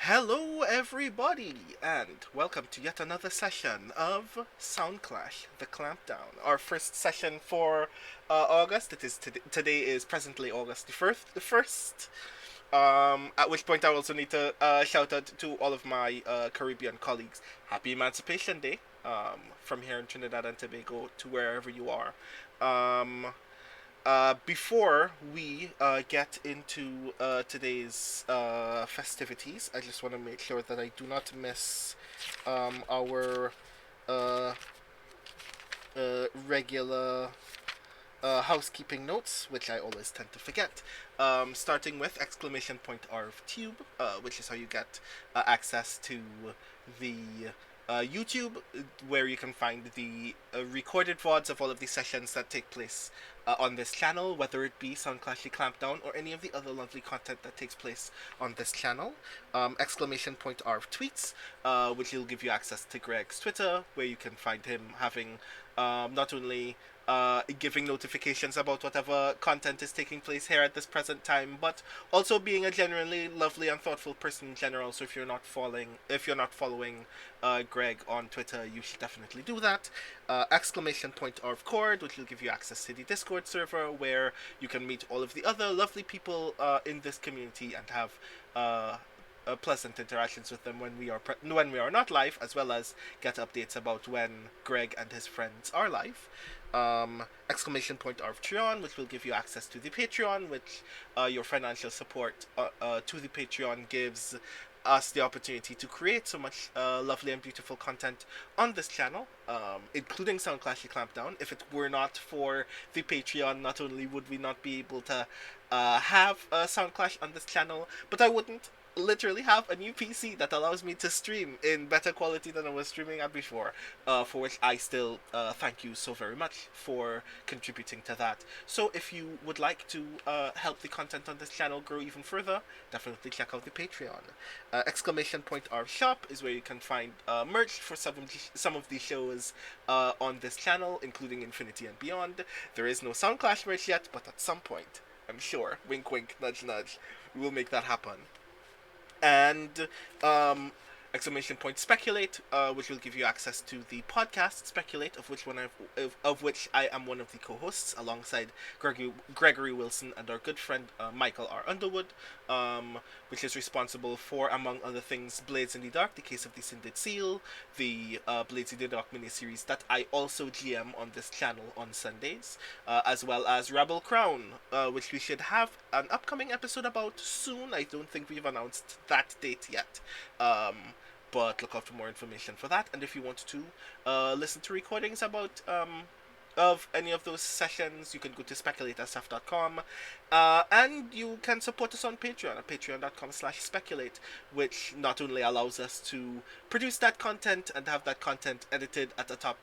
Hello, everybody, and welcome to yet another session of Soundclash, the Clampdown. Our first session for August. Today is presently August the first. At which point I also need to shout out to all of my Caribbean colleagues. Happy Emancipation Day. From here in Trinidad and Tobago to wherever you are. Um, before we get into today's festivities, I just want to make sure that I do not miss our uh, regular housekeeping notes, which I always tend to forget. Starting with exclamation point arv tube, which is how you get access to the YouTube, where you can find the recorded VODs of all of the sessions that take place on this channel, whether it be Soundclash Clampdown or any of the other lovely content that takes place on this channel. Exclamation point arv tweets, which will give you access to Greg's Twitter, where you can find him having not only giving notifications about whatever content is taking place here at this present time, but also being a genuinely lovely and thoughtful person in general. So if you're not following Greg on Twitter, you should definitely do that. Exclamation point of Cord, which will give you access to the Discord server, where you can meet all of the other lovely people in this community and have pleasant interactions with them when we are not live, as well as get updates about when Greg and his friends are live. Exclamation point of Patreon, which will give you access to the Patreon, which your financial support to the Patreon gives us the opportunity to create so much lovely and beautiful content on this channel, including Soundclash Clampdown. If it were not for the Patreon, not only would we not be able to have Soundclash on this channel, but I wouldn't literally have a new PC that allows me to stream in better quality than I was streaming at before, for which I still thank you so very much for contributing to that. So if you would like to help the content on this channel grow even further, definitely check out the Patreon. Exclamation point our shop is where you can find merch for some of the shows on this channel, including Infinity and Beyond. There is no Soundclash merch yet, but at some point, I'm sure, wink wink, nudge nudge, we will make that happen. And um, exclamation point speculate, which will give you access to the podcast Speculate, of which I am one of the co-hosts alongside Gregory Wilson and our good friend Michael R. Underwood, which is responsible for, among other things, Blades in the Dark, the Case of the Sinded Seal, the Blades in the Dark miniseries that I also GM on this channel on Sundays, as well as Rebel Crown, which we should have an upcoming episode about soon. I don't think we've announced that date yet. But look out for more information for that. And if you want to listen to recordings about of any of those sessions, you can go to speculatersf.com, and you can support us on Patreon at patreon.com/speculate, which not only allows us to produce that content and have that content edited at a top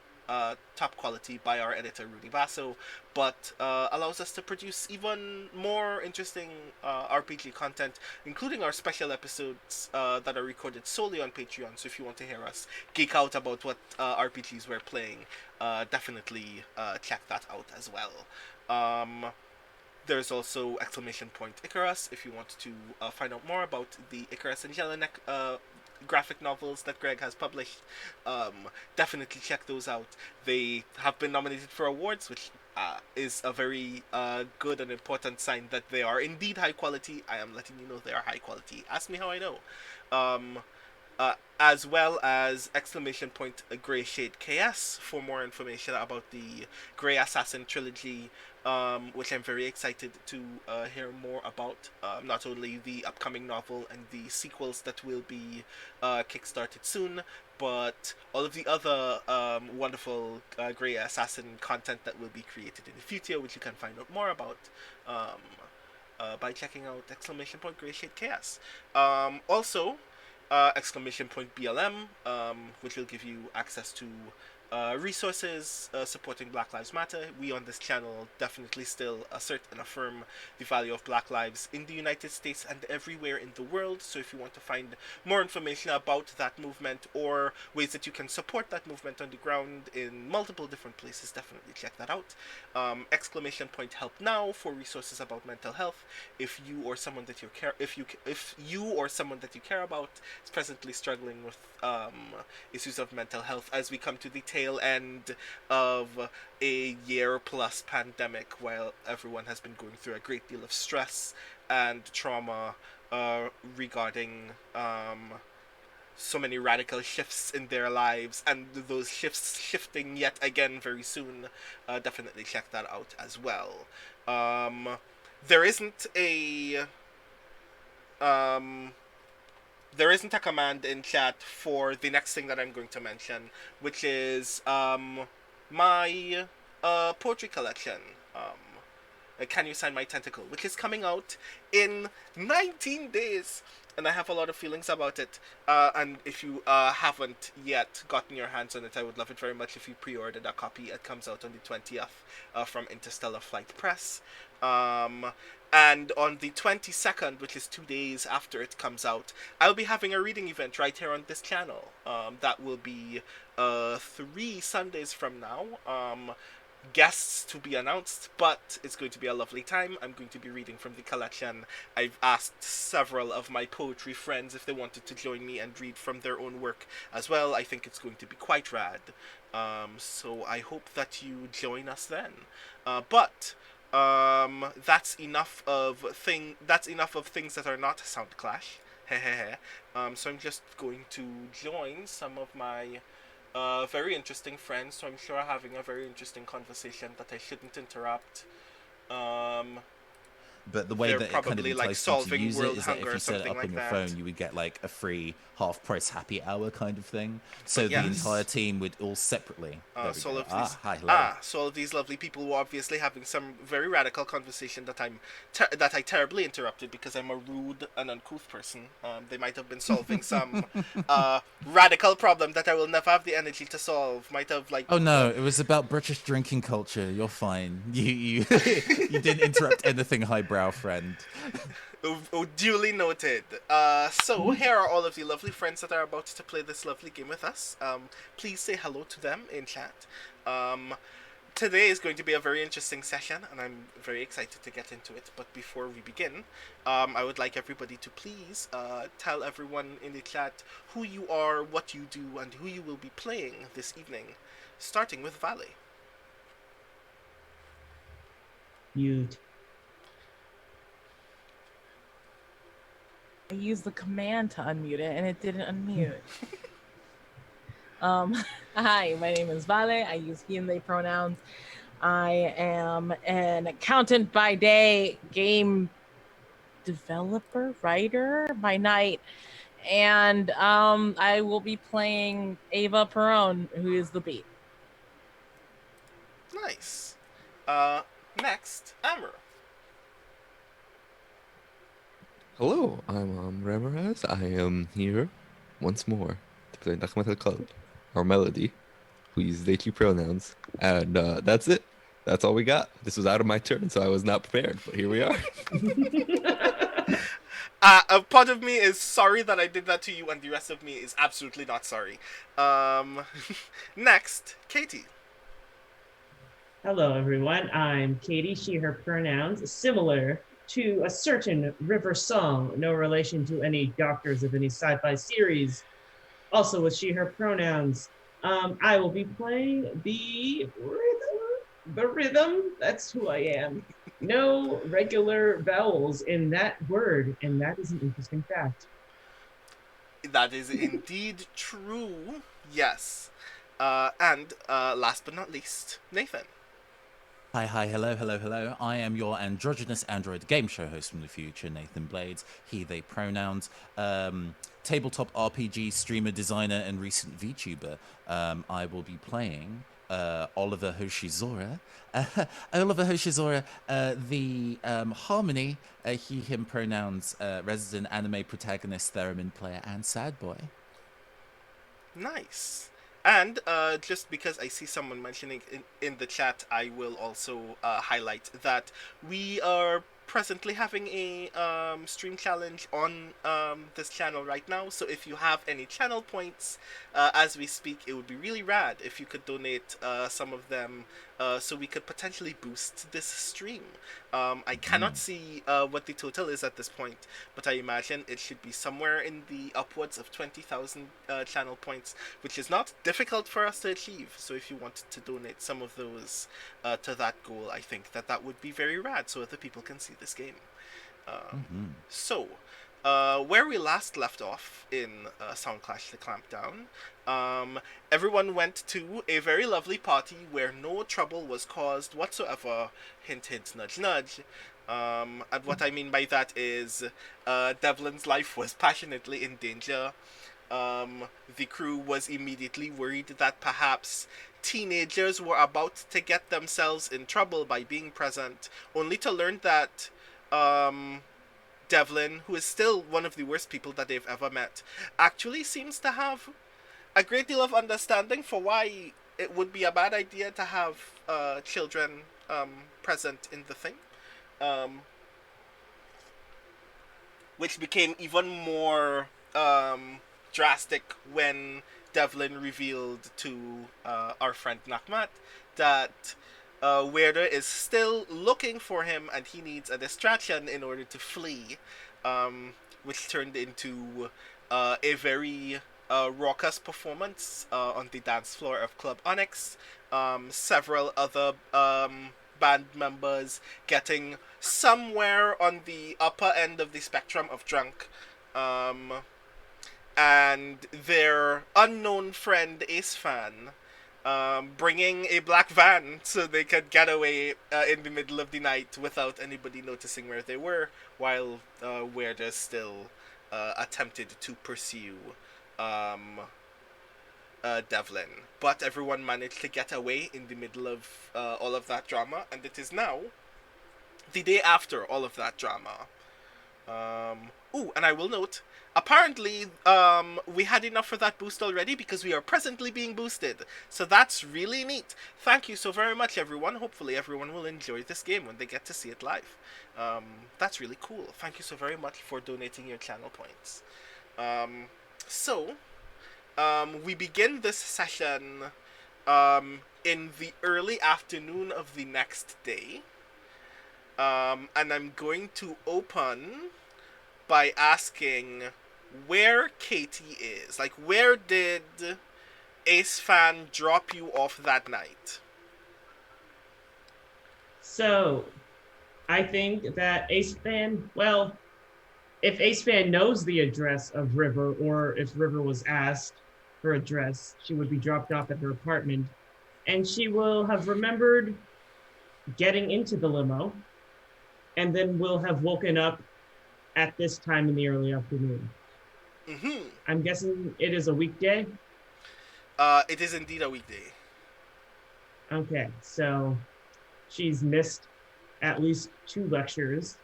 quality by our editor Rudy Basso, but allows us to produce even more interesting RPG content, including our special episodes that are recorded solely on Patreon. So if you want to hear us geek out about what RPGs we're playing, definitely check that out as well. There's also exclamation point Icarus if you want to find out more about the Icarus and Jelinek graphic novels that Greg has published. Definitely check those out. They have been nominated for awards, which is a very good and important sign that they are indeed high quality. I am letting you know they are high quality. Ask me how I know. Um, as well as exclamation point Grey Shade KS for more information about the Grey Assassin trilogy, which I'm very excited to hear more about. Not only the upcoming novel and the sequels that will be kickstarted soon, but all of the other wonderful Grey Assassin content that will be created in the future, which you can find out more about um, by checking out exclamation point Grey Shade KS. Also, exclamation point BLM, which will give you access to resources supporting Black Lives Matter. We on this channel definitely still assert and affirm the value of Black lives in the United States and everywhere in the world. So if you want to find more information about that movement or ways that you can support that movement on the ground in multiple different places, definitely check that out. Exclamation point help now for resources about mental health. If you or someone that you care if you or someone that you care about is presently struggling with issues of mental health, as we come to the tail end of a year plus pandemic, while everyone has been going through a great deal of stress and trauma regarding so many radical shifts in their lives, and those shifts shifting yet again very soon. Definitely check that out as well. Um, there isn't a um, there isn't a command in chat for the next thing that I'm going to mention, which is my poetry collection. Can You Sign My Tentacle, which is coming out in 19 days. And I have a lot of feelings about it. And if you haven't yet gotten your hands on it, I would love it very much if you pre-ordered a copy. It comes out on the 20th from Interstellar Flight Press. And on the 22nd, which is 2 days after it comes out, I'll be having a reading event right here on this channel. That will be 3 Sundays from now. Guests to be announced, but it's going to be a lovely time. I'm going to be reading from the collection. I've asked several of my poetry friends if they wanted to join me and read from their own work as well. I think it's going to be quite rad. So I hope that you join us then. But that's enough of things that are not Soundclash. So I'm just going to join some of my very interesting friends, so I'm sure having a very interesting conversation that I shouldn't interrupt. But the way that it kind of entices you to use it is that if you set it up on your phone, you would get like a free half-price happy hour kind of thing. So the entire team would all separately. So all of these lovely people were obviously having some very radical conversation that I terribly interrupted because I'm a rude and uncouth person. They might have been solving some radical problem that I will never have the energy to solve. Might have like. Oh no, it was about British drinking culture. You're fine. You you didn't interrupt anything highbrow, friend. Duly noted. So here are all of the lovely friends that are about to play this lovely game with us. Please say hello to them in chat. Today is going to be a very interesting session, and I'm very excited to get into it. But before we begin, I would like everybody to please tell everyone in the chat who you are, what you do, and who you will be playing this evening. Starting with Valley. Mute. I used the command to unmute it, and it didn't unmute. Hi, my name is Vale. I use he and they pronouns. I am an accountant by day, game developer, writer by night, and I will be playing Ava Perone, who is the beat. Nice. Next, Amber. Hello, I'm Ramirez. I am here once more to play Nakmatal or Melody, who uses they pronouns. And that's it. That's all we got. This was out of my turn, so I was not prepared, but here we are. A part of me is sorry that I did that to you, and the rest of me is absolutely not sorry. Next, Katie. Hello, everyone. I'm Katie, she, her pronouns, similar to a certain River Song, no relation to any doctors of any sci-fi series, also with she, her pronouns. I will be playing the rhythm, that's who I am. No regular vowels in that word, and that is an interesting fact. That is indeed true, yes. And last but not least, Nathan. Hi, hello. I am your androgynous android game show host from the future, Nathan Blades, he, they pronouns, tabletop RPG streamer, designer, and recent VTuber. I will be playing Oliver Hoshizora. The Harmony, he, him pronouns, resident anime protagonist, theremin player, and sad boy. Nice. And just because I see someone mentioning in the chat, I will also highlight that we are presently having a stream challenge on this channel right now. So if you have any channel points as we speak, it would be really rad if you could donate some of them so we could potentially boost this stream. I cannot see what the total is at this point, but I imagine it should be somewhere in the upwards of 20,000 channel points, which is not difficult for us to achieve. So if you wanted to donate some of those to that goal, I think that would be very rad so other people can see this game. So, where we last left off in Soundclash the Clampdown, everyone went to a very lovely party where no trouble was caused whatsoever. Hint, hint, nudge, nudge. And what I mean by that is Devlin's life was passionately in danger. The crew was immediately worried that perhaps teenagers were about to get themselves in trouble by being present, only to learn that Devlin, who is still one of the worst people that they've ever met, actually seems to have a great deal of understanding for why it would be a bad idea to have children present in the thing. Which became even more drastic when Devlin revealed to our friend Nakmat that Weirder is still looking for him and he needs a distraction in order to flee, which turned into a very raucous performance on the dance floor of Club Onyx. Several other band members getting somewhere on the upper end of the spectrum of drunk, and their unknown friend Ace Fan bringing a black van so they could get away in the middle of the night without anybody noticing where they were, while Weirder still attempted to pursue Devlin. But everyone managed to get away in the middle of all of that drama, and it is now the day after all of that drama. And I will note, apparently we had enough for that boost already because we are presently being boosted. So that's really neat. Thank you so very much, everyone. Hopefully everyone will enjoy this game when they get to see it live. That's really cool. Thank you so very much for donating your channel points. We begin this session in the early afternoon of the next day. And I'm going to open by asking where Katie is. Like, where did Ace Fan drop you off that night? So, I think that Ace Fan, well, if Ace Fan knows the address of River, or if River was asked her address, she would be dropped off at her apartment, and she will have remembered getting into the limo, and then will have woken up at this time in the early afternoon. Mm-hmm. I'm guessing it is a weekday? It is indeed a weekday. Okay, so she's missed at least 2 lectures,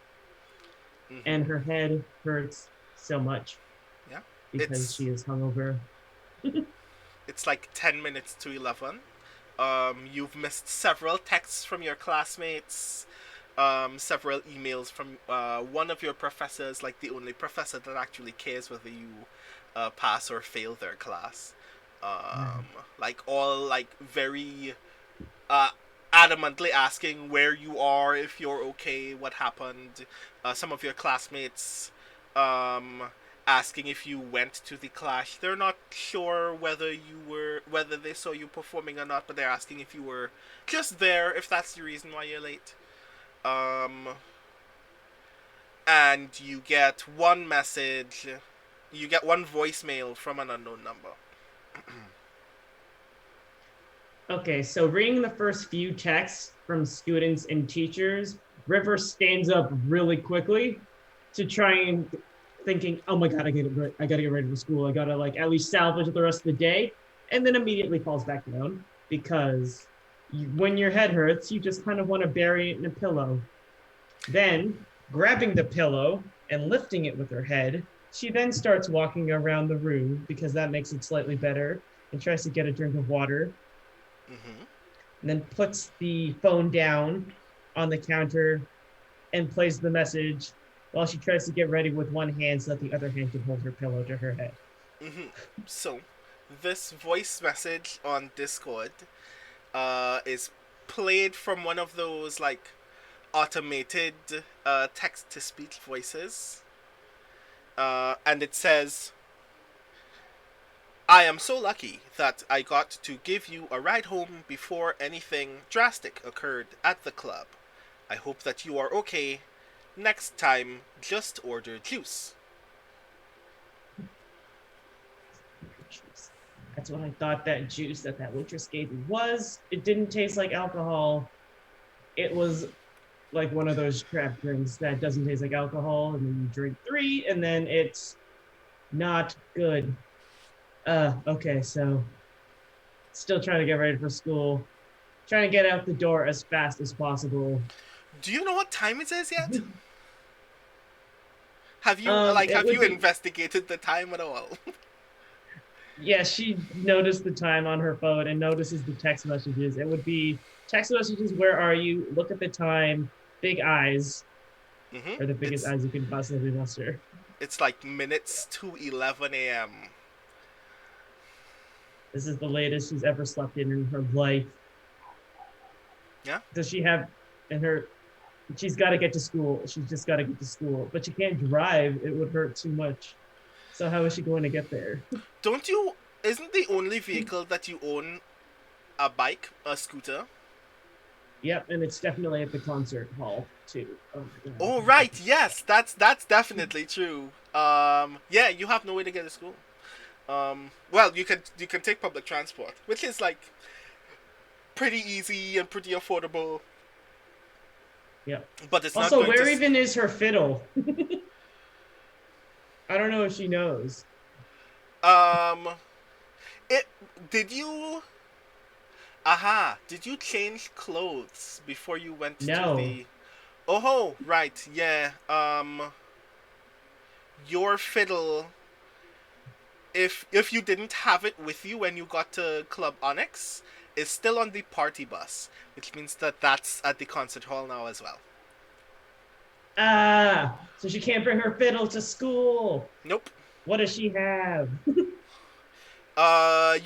and her head hurts so much. Yeah. Because she is hungover. It's like 10 minutes to 11. You've missed several texts from your classmates, several emails from one of your professors, like the only professor that actually cares whether you pass or fail their class. Like all like very adamantly asking where you are, if you're okay, what happened. Some of your classmates asking if you went to the clash. They're not sure whether they saw you performing or not, but they're asking if you were just there, if that's the reason why you're late. And you get one message, you get one voicemail from an unknown number. Okay, so reading the first few texts from students and teachers, River stands up really quickly to try and thinking, oh my god, I gotta get ready for school. I gotta like at least salvage the rest of the day, and then immediately falls back down because when your head hurts, you just kind of want to bury it in a pillow. Then, grabbing the pillow and lifting it with her head, she then starts walking around the room because that makes it slightly better. and tries to get a drink of water, Mm-hmm. and then puts the phone down on the counter and plays the message while she tries to get ready with one hand so that the other hand can hold her pillow to her head. Mm-hmm. So, this voice message on Discord is played from one of those like automated text to speech voices, and it says, "I am so lucky that I got to give you a ride home before anything drastic occurred at the club. I hope that you are okay. Next time, just order juice." That's what I thought that juice that waitress gave me was. It didn't taste like alcohol. It was like one of those crap drinks that doesn't taste like alcohol, and then you drink 3, and then it's not good. Okay, so still trying to get ready for school. Trying to get out the door as fast as possible. Do you know what time it is yet? Have you It would be- investigated the time at all? Yeah, she noticed the time on her phone and notices the text messages. It would be text messages, where are you? Look at the time, big eyes, Mm-hmm. or the biggest eyes you can possibly muster. It's like minutes to 11 a.m. This is the latest she's ever slept in her life. Yeah? Does she have in her... She's got to get to school. She's just got to get to school. But she can't drive. It would hurt too much. So how is she going to get there? Don't you... Isn't the only vehicle that you own a bike, a scooter? Yep, and it's definitely at the concert hall, too. Oh, my God. Oh, right, yes, that's definitely true. Yeah, you have no way to get to school. Well, you can take public transport, which is like pretty easy and pretty affordable. Yep. But it's not Also, going where to... even is her fiddle? I don't know if she knows. Did you... Aha, did you change clothes before you went No. to the... Oh, right, yeah. Your fiddle... If you didn't have it with you when you got to Club Onyx, is still on the party bus, which means that that's at the concert hall now as well. Ah, so she can't bring her fiddle to school. Nope. What does she have? You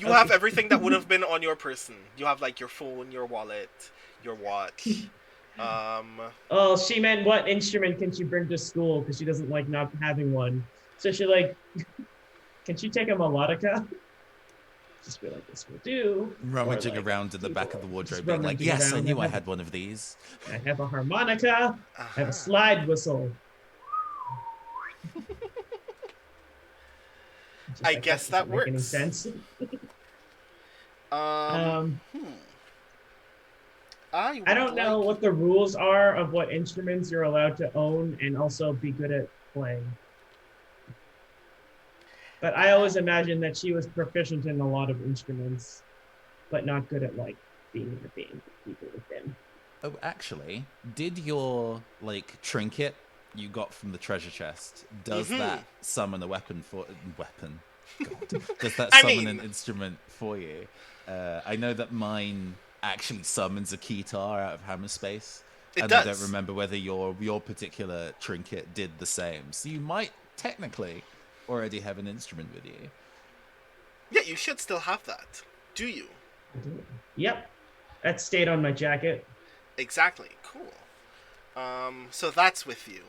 have everything that would have been on your person. You have like your phone, your wallet, your watch. Oh, she meant what instrument can she bring to school, because she doesn't like not having one. So she like, can she take a melodica? Just be like, this will do. Rummaging Or, like, around in the back of the wardrobe, just being like, rummaging yes, I around. knew I had one of these. I have a harmonica. I have Uh-huh. a slide whistle. Just I like, guess doesn't that make any works. sense. I I don't know what the rules are of what instruments you're allowed to own and also be good at playing. But I always imagined that she was proficient in a lot of instruments, but not good at like being in a band with people with them. Oh, actually, did your like trinket you got from the treasure chest, does that summon a weapon? God. Does that I summon mean- an instrument for you? I know that mine actually summons a keytar out of hammer space. It and does. I don't remember whether your particular trinket did the same. So you might technically already have an instrument with you. Yeah, you should still have that. Do you? Yep, that stayed on my jacket. Exactly. Cool. So that's with you.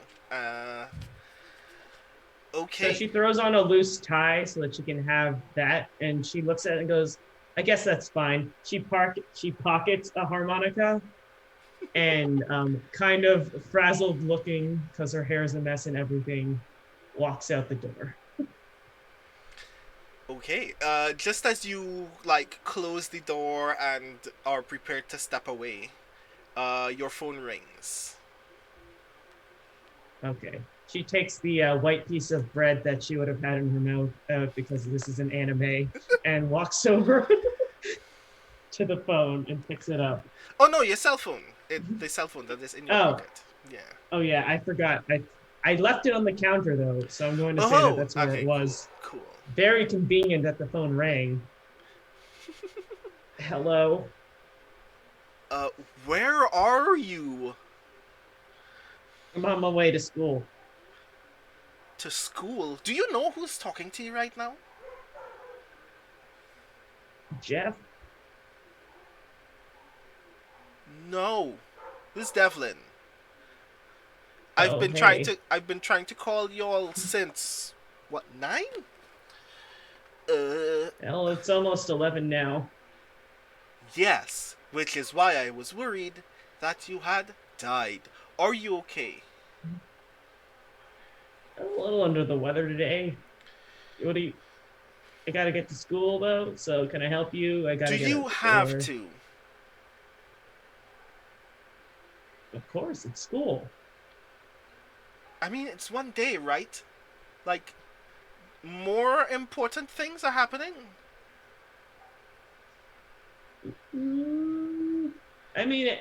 Okay. So she throws on a loose tie so that she can have that, and she looks at it and goes, I guess that's fine. She pockets a harmonica and kind of frazzled looking because her hair is a mess and everything, walks out the door. Okay. Just as you like close the door and are prepared to step away, your phone rings. Okay. She takes the white piece of bread that she would have had in her mouth because this is an anime and walks over to the phone and picks it up. Oh no, your cell phone. The cell phone that is in your Oh. pocket. Yeah. Oh yeah, I forgot. I left it on the counter though, so I'm going to say Oh, that that's where okay, it was. Cool. Very convenient that the phone rang. Hello. Uh, where are you? I'm on my way to school. To school? Do you know who's talking to you right now? Jeff? No. This is Devlin. Oh, hey. I've been trying to call y'all since what, 9? Well, it's almost 11 now. Yes, which is why I was worried that you had died. Are you okay? I'm a little under the weather today. What do you... I gotta get to school, though, so can I help you? I Do gotta get out you the have door. to? Of course, it's school. I mean, it's one day, right? Like, more important things are happening? Mm, I mean,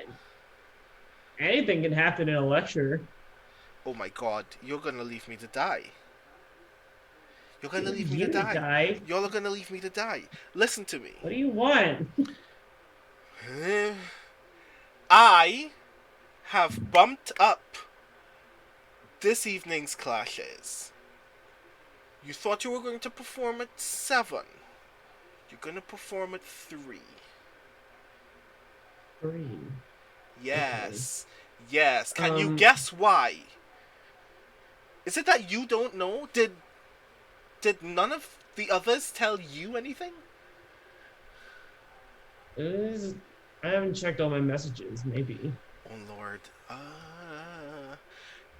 anything can happen in a lecture. Oh my god, you're gonna leave me to die. You're gonna leave me You to didn't die. die. You're gonna leave me to die. Listen to me. What do you want? I have bumped up this evening's classes. You thought you were going to perform at 7. You're gonna perform at 3. 3. Yes. Yes. Can you Um, guess why? Is it that you don't know? Did none of the others tell you anything? is- I haven't checked all my messages, maybe. Oh Lord.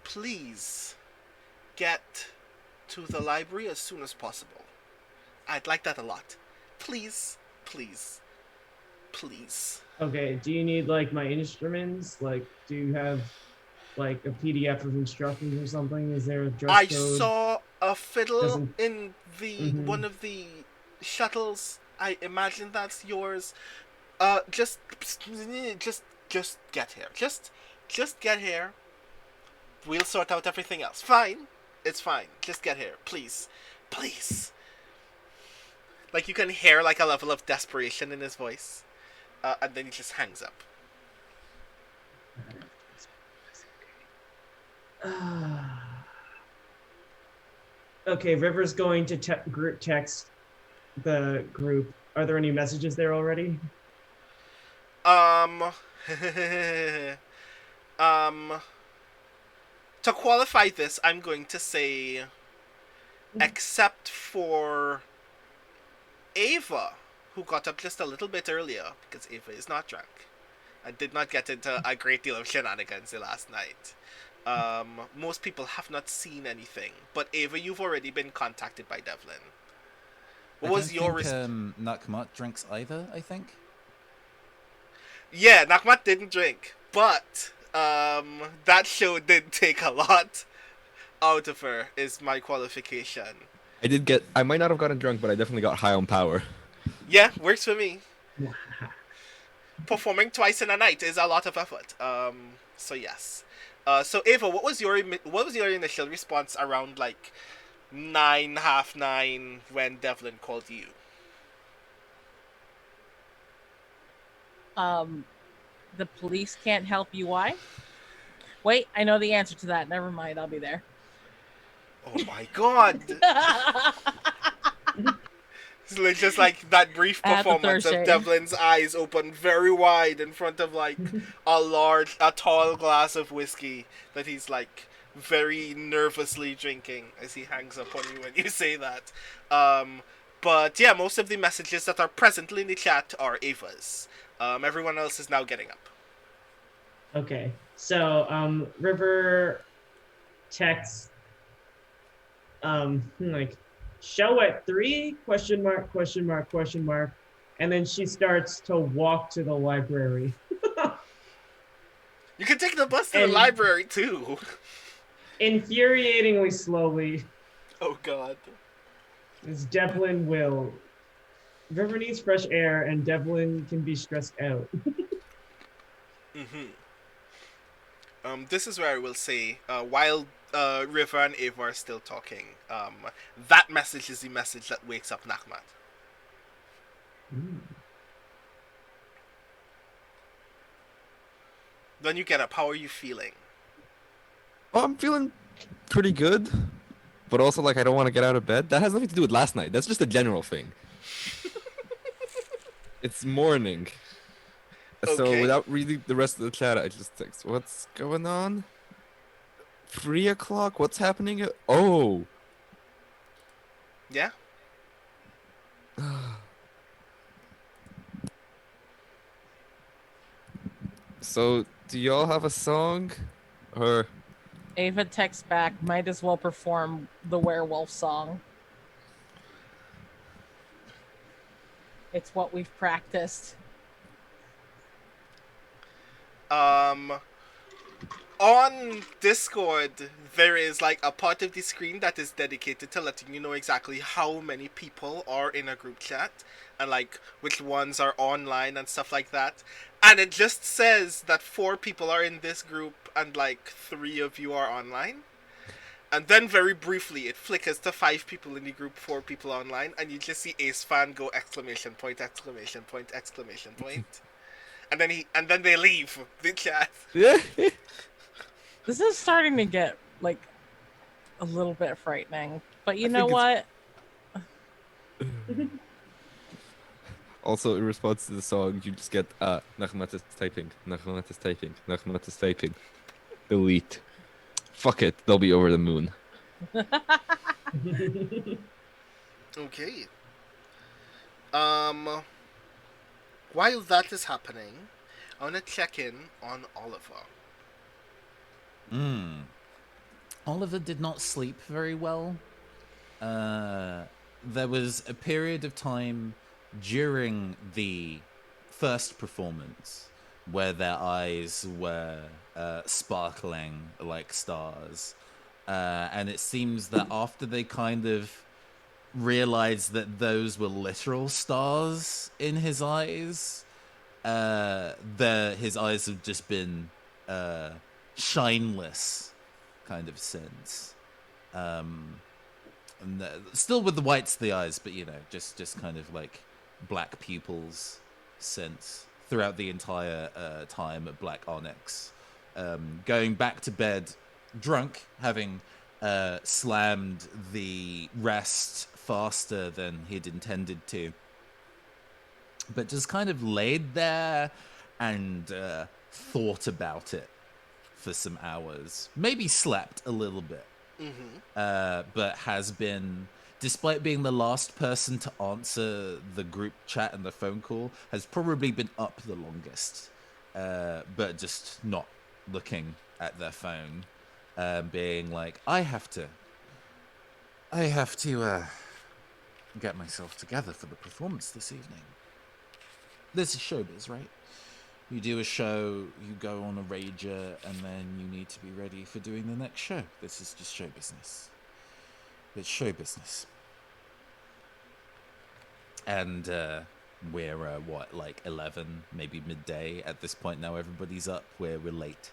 Please get to the library as soon as possible. I'd like that a lot. Please, please, please. Okay, do you need, like, my instruments? Like, do you have, like, a PDF of instructions or something? Is there a dress I code? saw a fiddle Doesn't... in the Mhm. one of the shuttles. I imagine that's yours. Just get here. Just get here. We'll sort out everything else. Fine. It's fine. Just get here. Please. Please. Like, you can hear, like, a level of desperation in his voice. And then he just hangs up. Okay, River's going to group text the group. Are there any messages there already? Um, um, to qualify this, I'm going to say, except for Ava, who got up just a little bit earlier, because Ava is not drunk, and did not get into a great deal of shenanigans the last night. Most people have not seen anything, but Ava, you've already been contacted by Devlin. What was your Nakmat drinks either, I think. Yeah, Nakmat didn't drink, but that show did take a lot out of her. Is my qualification. I might not have gotten drunk, but I definitely got high on power. Yeah, works for me. Performing twice in a night is a lot of effort. So yes. So Ava, what was your initial response around like 9, half 9 when Devlin called you? The police can't help you. Why? Wait, I know the answer to that. Never mind. I'll be there. Oh my god! It's just like that brief performance of Devlin's eyes open very wide in front of like a tall glass of whiskey that he's like very nervously drinking as he hangs up on you when you say that. But yeah, most of the messages that are presently in the chat are Ava's. Everyone else is now getting up. Okay, so River texts like show at 3 question mark question mark question mark, and then she starts to walk to the library. You can take the bus to the library too. Infuriatingly slowly. Oh god. As Devlin will. River needs fresh air, and Devlin can be stressed out. This is where I will say, while River and Ava are still talking, that message is the message that wakes up Nakmat. When you get up, how are you feeling? Oh, I'm feeling pretty good, but also like I don't want to get out of bed. That has nothing to do with last night. That's just a general thing. It's morning. So Okay. without reading the rest of the chat, I just text, what's going on? 3 o'clock? What's happening? Oh. Yeah. So do y'all have a song? Or Ava texts back, might as well perform the werewolf song. It's what we've practiced. On Discord, there is like a part of the screen that is dedicated to letting you know exactly how many people are in a group chat and like which ones are online and stuff like that. And it just says that 4 people are in this group and like 3 of you are online. And then very briefly it flickers to 5 people in the group, 4 people online, and you just see Ace Fan go exclamation point, exclamation point, exclamation point. And then they leave the chat. yeah. This is starting to get like a little bit frightening. But you I know think what? Also, in response to the song, you just get Nachmat is typing, Nachmat is typing, Nachmat is typing. Delete. Fuck it, they'll be over the moon. Okay. While that is happening, I want to check in on Oliver. Oliver did not sleep very well. There was a period of time during the first performance where their eyes were sparkling like stars. And it seems that after they kind of realized that those were literal stars in his eyes, his eyes have just been shineless kind of since. And still with the whites of the eyes, but you know, just kind of like black pupils since throughout the entire time at Black Onyx. Going back to bed drunk, having slammed the rest faster than he'd intended to, but just kind of laid there and thought about it for some hours. Maybe slept a little bit. But has been, despite being the last person to answer the group chat and the phone call, has probably been up the longest, but just not looking at their phone, being like, I have to get myself together for the performance this evening. This is showbiz, right? You do a show, you go on a rager, and then you need to be ready for doing the next show. This is just show business. It's show business. And we're, like 11, maybe midday at this point now. Everybody's up. We're late.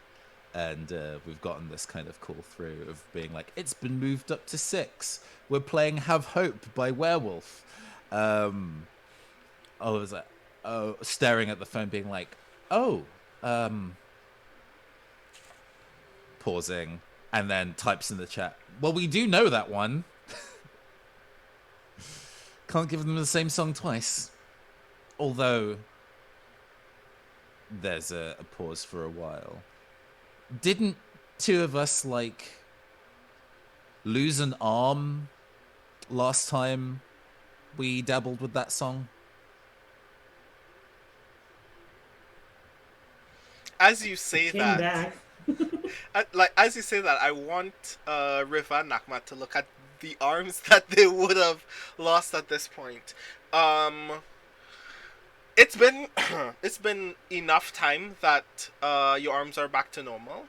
And we've gotten this kind of call through of being like, it's been moved up to 6. We're playing Have Hope by Werewolf. I was like, staring at the phone being like, pausing, and then types in the chat, well, we do know that one. Can't give them the same song twice. Although, there's a pause for a while. Didn't 2 of us, like, lose an arm last time we dabbled with that song? As you say Came that, back. as you say that, I want Riva and Nakmat to look at the arms that they would have lost at this point. It's been it's been enough time that your arms are back to normal.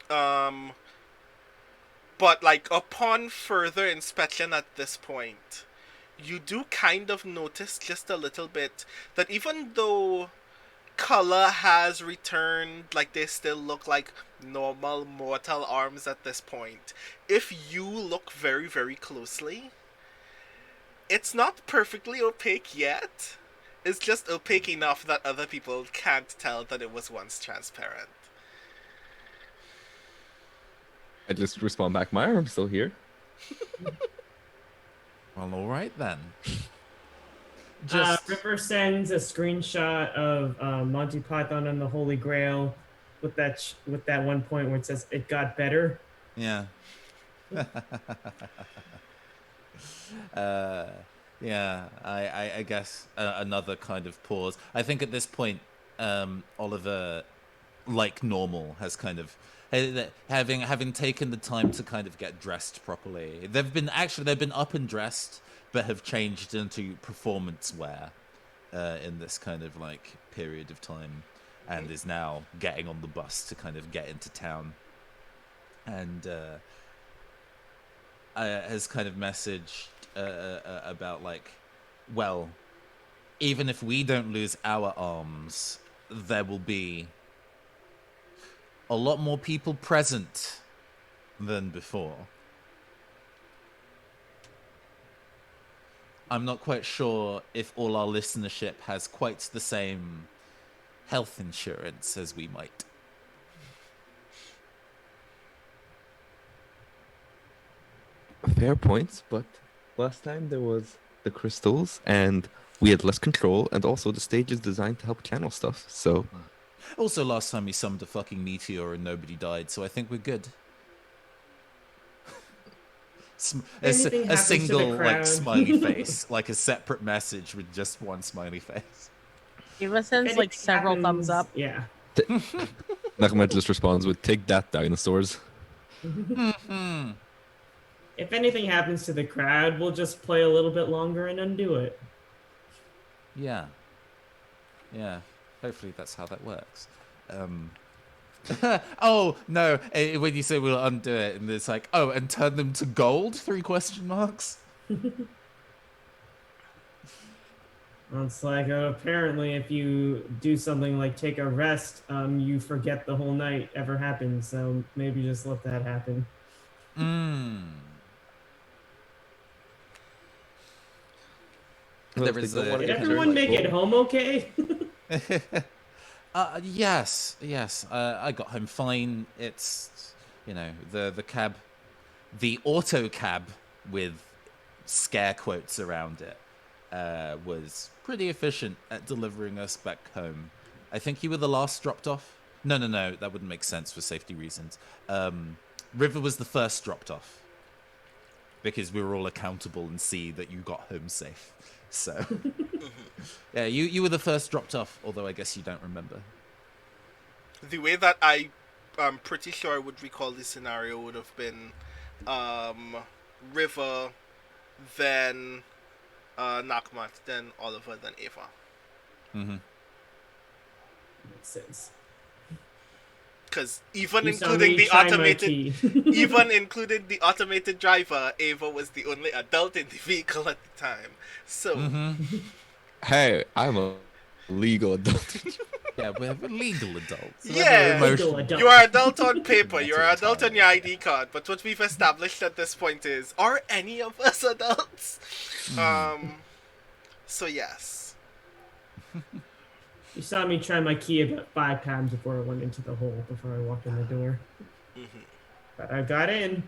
But like upon further inspection at this point, you do kind of notice just a little bit that even though color has returned, like they still look like normal mortal arms at this point. If you look very, very closely, it's not perfectly opaque yet. is just opaque enough that other people can't tell that it was once transparent. I just respond back, my arm's still here. Well, all right then. River sends a screenshot of Monty Python and the Holy Grail with that one point where it says it got better. Yeah. Yeah, I guess another kind of pause. I think at this point, Oliver, like normal, has kind of having taken the time to kind of get dressed properly. They've been up and dressed, but have changed into performance wear in this kind of like period of time, and is now getting on the bus to kind of get into town, and has kind of messaged about like, well, even if we don't lose our arms, there will be a lot more people present than before. I'm not quite sure if all our listenership has quite the same health insurance as we might. Fair points, but last time there was the crystals, and we had less control, and also the stage is designed to help channel stuff, so... Also, last time we summoned a fucking meteor and nobody died, so I think we're good. A single like smiley face, like a separate message with just one smiley face. Eva sends like several thumbs up. Yeah. Nakama just responds with, take that, dinosaurs. If anything happens to the crowd, we'll just play a little bit longer and undo it. Yeah. Hopefully that's how that works. Oh no! When you say we'll undo it, and it's like, oh, and turn them to gold? 3 question marks. It's like apparently, if you do something like take a rest, you forget the whole night ever happened. So maybe just let that happen. There is Did everyone make it home okay? Yes. I got home fine. It's, the cab, the auto cab with scare quotes around it, was pretty efficient at delivering us back home. I think you were the last dropped off. No, that wouldn't make sense for safety reasons. River was the first dropped off because we were all accountable and see that you got home safe. So, yeah, you were the first dropped off, although I guess you don't remember. The way that I'm pretty sure I would recall the scenario would have been River, then Nakmat, then Oliver, then Ava. Makes sense. Because even including the automated driver, Ava was the only adult in the vehicle at the time. So, Hey, I'm a legal adult. Yeah, we're legal adults. Yeah, legal adult. You are adult on paper, you are adult on your ID card, but what we've established at this point is, are any of us adults? So yes. You saw me try my key about 5 times before I went into the hole, before I walked in the door. But I got in.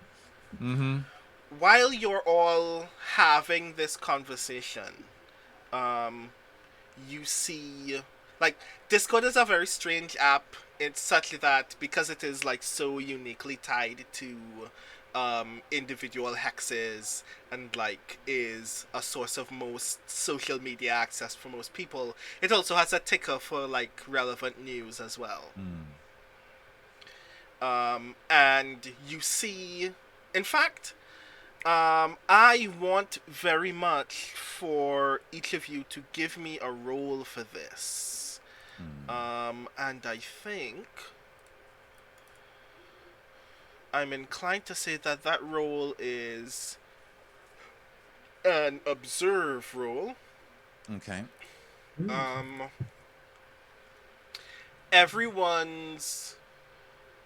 While you're all having this conversation, you see, like, Discord is a very strange app. It's such that because it is like so uniquely tied to individual hexes and like is a source of most social media access for most people, it also has a ticker for like relevant news as well. And you see, in fact, I want very much for each of you to give me a role for this. And I think I'm inclined to say that that role is an observe role. Okay. Everyone's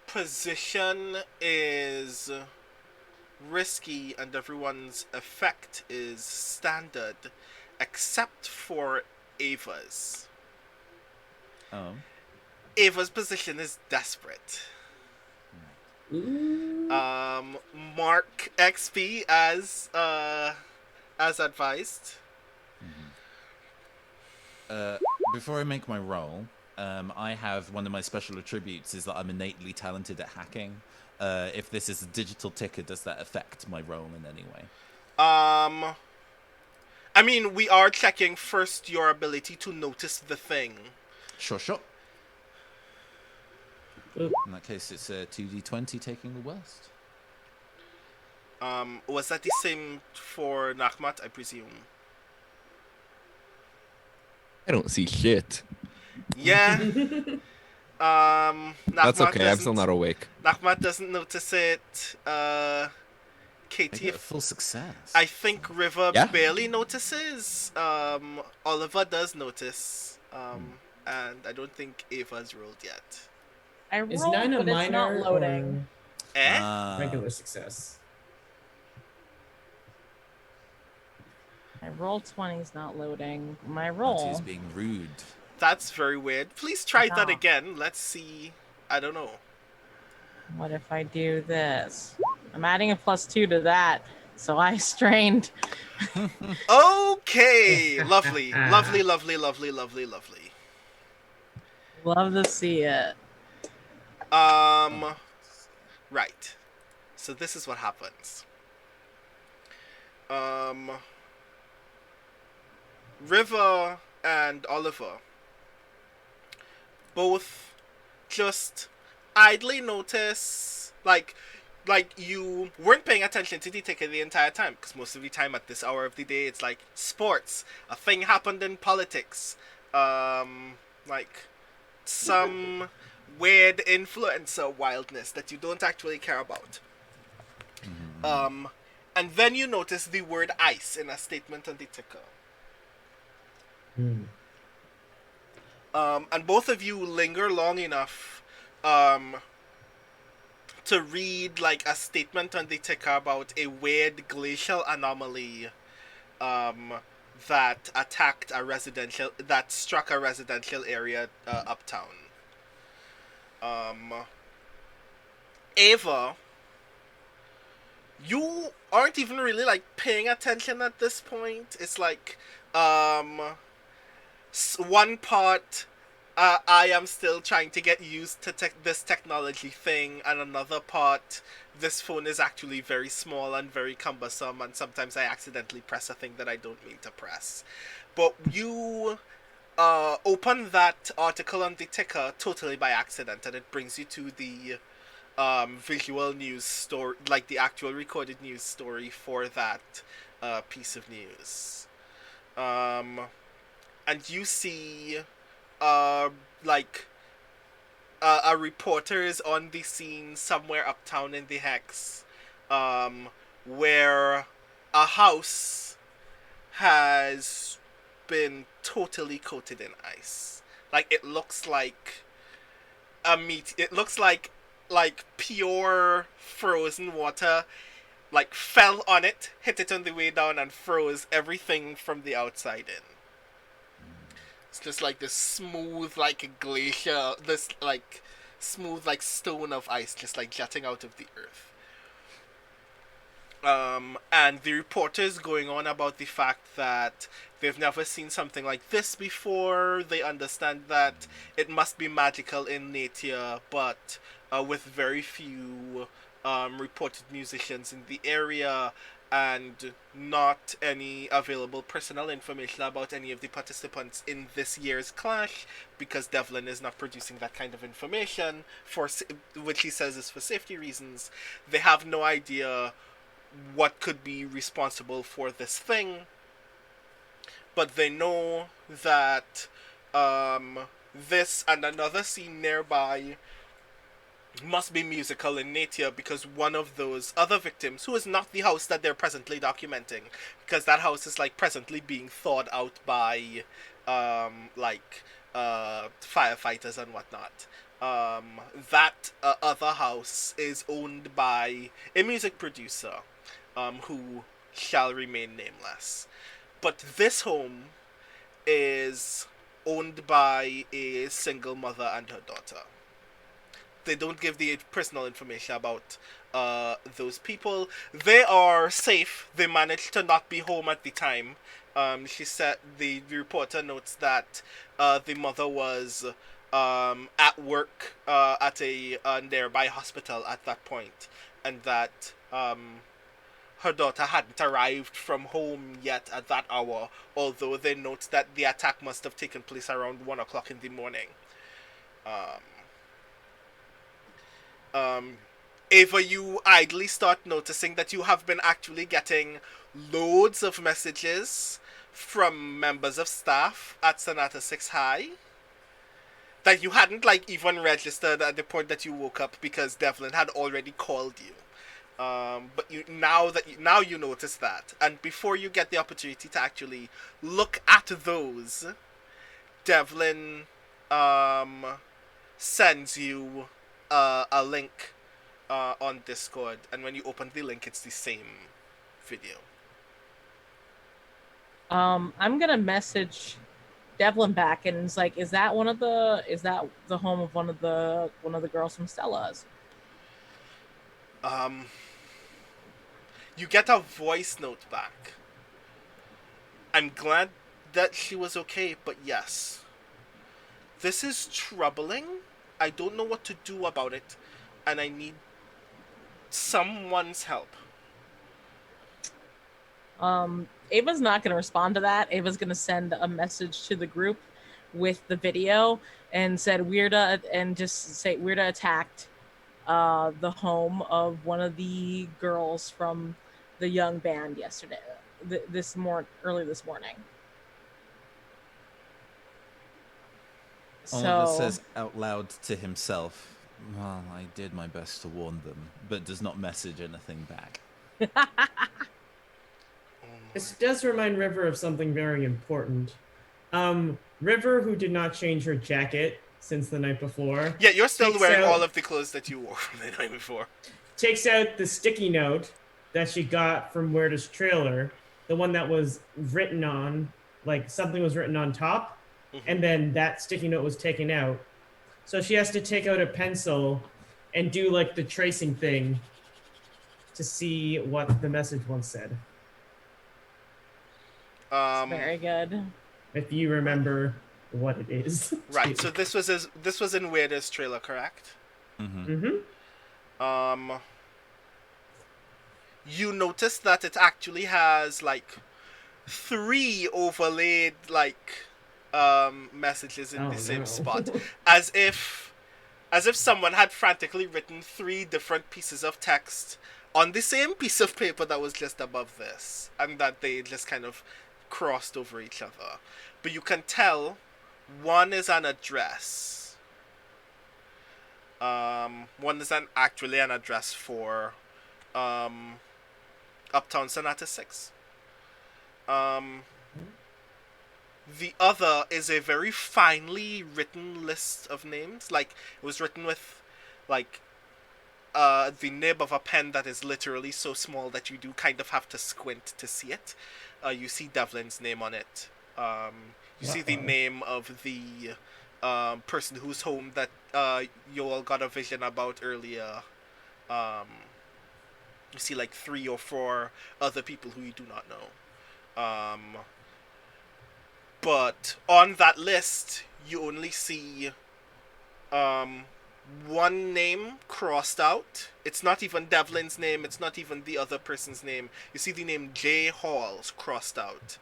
position is and everyone's effect is standard, except for Ava's. Oh. Ava's position is desperate. Ooh. Mark XP as advised. Before I make my roll, I have one of my special attributes is that I'm innately talented at hacking. If this is a digital ticker, does that affect my roll in any way? I mean, we are checking first your ability to notice the thing. Sure. Ooh. In that case, it's a 2d20 taking the worst. Was that the same for Nachmat, I presume? I don't see shit. Yeah. That's okay. I'm still not awake. Nachmat doesn't notice it. I Katie, get a full success. I think River Yeah. barely notices. Oliver does notice. And I don't think Ava's rolled yet. I rolled, Is 9 a but it's not minor loading. Eh? or regular success? My roll 20 is not loading. My That roll. is being rude. That's very weird. Please try that Yeah. again. Let's see. I don't know. What if I do this? I'm adding a +2 to that, so I strained. Okay. Lovely. Lovely. Love to see it. Right. So this is what happens. River and Oliver both just idly notice, like you weren't paying attention to the ticket the entire time, because most of the time at this hour of the day it's like sports, a thing happened in politics, like some weird influencer wildness that you don't actually care about. And then you notice the word ice in a statement on the ticker. And both of you linger long enough to read like a statement on the ticker about a weird glacial anomaly that struck a residential area uptown. Ava, you aren't even really like paying attention at this point. It's like one part I am still trying to get used to this technology thing, and another part this phone is actually very small and very cumbersome, and sometimes I accidentally press a thing that I don't mean to press. But you open that article on the ticker totally by accident, and it brings you to the visual news story, like the actual recorded news story for that piece of news. And you see a reporter is on the scene somewhere uptown in the Hex, where a house has been totally coated in ice. Like, it looks like it looks like pure frozen water like fell on it, hit it on the way down, and froze everything from the outside in. It's just like this smooth like glacier, this like smooth like stone of ice just like jutting out of the earth. And the reporters going on about the fact that they've never seen something like this before. They understand that it must be magical in nature, but with very few reported musicians in the area, and not any available personnel information about any of the participants in this year's clash, because Devlin is not producing that kind of information, which he says is for safety reasons. They have no idea what could be responsible for this thing, but they know that this and another scene nearby must be musical in nature, because one of those other victims, who is not the house that they're presently documenting, because that house is like presently being thawed out by firefighters and whatnot. That other house is owned by a music producer who shall remain nameless. But this home is owned by a single mother and her daughter. They don't give the personal information about those people. They are safe. They managed to not be home at the time. She said the reporter notes that the mother was at work at a nearby hospital at that point, and that her daughter hadn't arrived from home yet at that hour, although they note that the attack must have taken place around 1 o'clock in the morning. Um, Ava, you idly start noticing that you have been actually getting loads of messages from members of staff at Sonata 6 High that you hadn't even registered at the point that you woke up because Devlin had already called you. But now you notice that, and before you get the opportunity to actually look at those, Devlin sends you a link on Discord, and when you open the link, it's the same video. I'm gonna message Devlin back, and it's like, is that the home of one of the girls from Stella's? You get a voice note back. I'm glad that she was okay, but yes, this is troubling. I don't know what to do about it, and I need someone's help. Ava's not going to respond to that. Ava's going to send a message to the group with the video and said Weirda, and just say Weirda attacked the home of one of the girls from the young band yesterday, early this morning. Oliver says out loud to himself, "Well, I did my best to warn them," but does not message anything back. This does remind River of something very important. River, who did not change her jacket since the night before. Yeah, you're still wearing all of the clothes that you wore from the night before. Takes out the sticky note that she got from Weirda's trailer, the one that was written on, something was written on top, and then that sticky note was taken out. So she has to take out a pencil and do the tracing thing to see what the message once said. Very good. If you remember what it is. Right. So this was in Weirda's trailer, correct? You notice that it actually has 3 overlaid messages in the same spot, as if someone had frantically written 3 different pieces of text on the same piece of paper that was just above this, and that they just kind of crossed over each other. But you can tell one is an address. One is actually an address for Uptown Sonata 6. The other is a very finely written list of names. It was written with the nib of a pen that is literally so small that you do kind of have to squint to see it. You see Devlin's name on it. You see the name of the person whose home that you all got a vision about earlier. You see 3 or 4 other people who you do not know. But on that list, you only see one name crossed out. It's not even Devlin's name. It's not even the other person's name. You see the name J. Halls crossed out,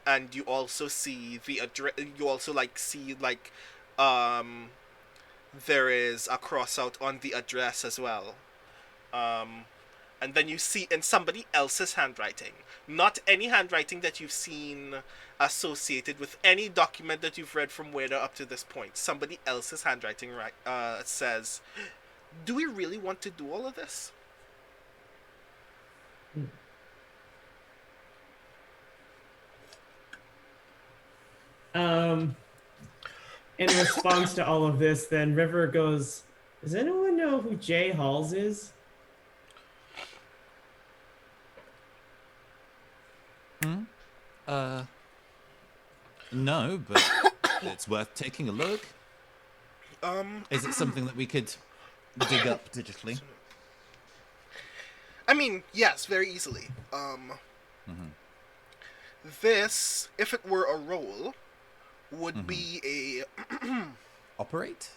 and you also see the address. You also see there is a cross out on the address as well. And then you see in somebody else's handwriting, not any handwriting that you've seen associated with any document that you've read from Weirda up to this point. Somebody else's handwriting says, "Do we really want to do all of this?" In response to all of this, then River goes, "Does anyone know who Jay Halls is?" No, but it's worth taking a look. Is it something that we could dig up digitally? I mean, yes, very easily. This, if it were a role, would be a Operate?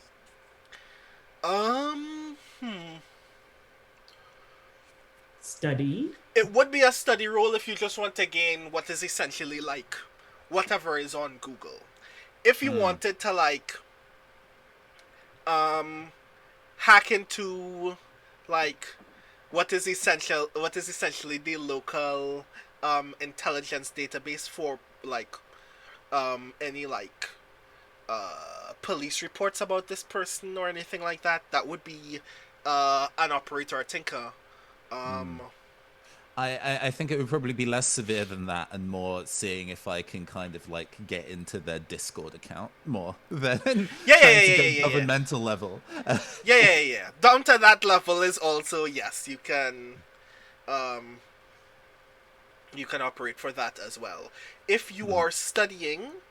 Study. It would be a study role if you just want to gain what is essentially like whatever is on Google. If you wanted to like hack into like what is essentially the local intelligence database for like any like police reports about this person or anything like that, that would be an operator or tinker. I think it would probably be less severe than that and more seeing if I can kind of like get into their Discord account more than trying to go governmental level. Yeah. Down to that level is also, yes, you can operate for that as well. If you are studying,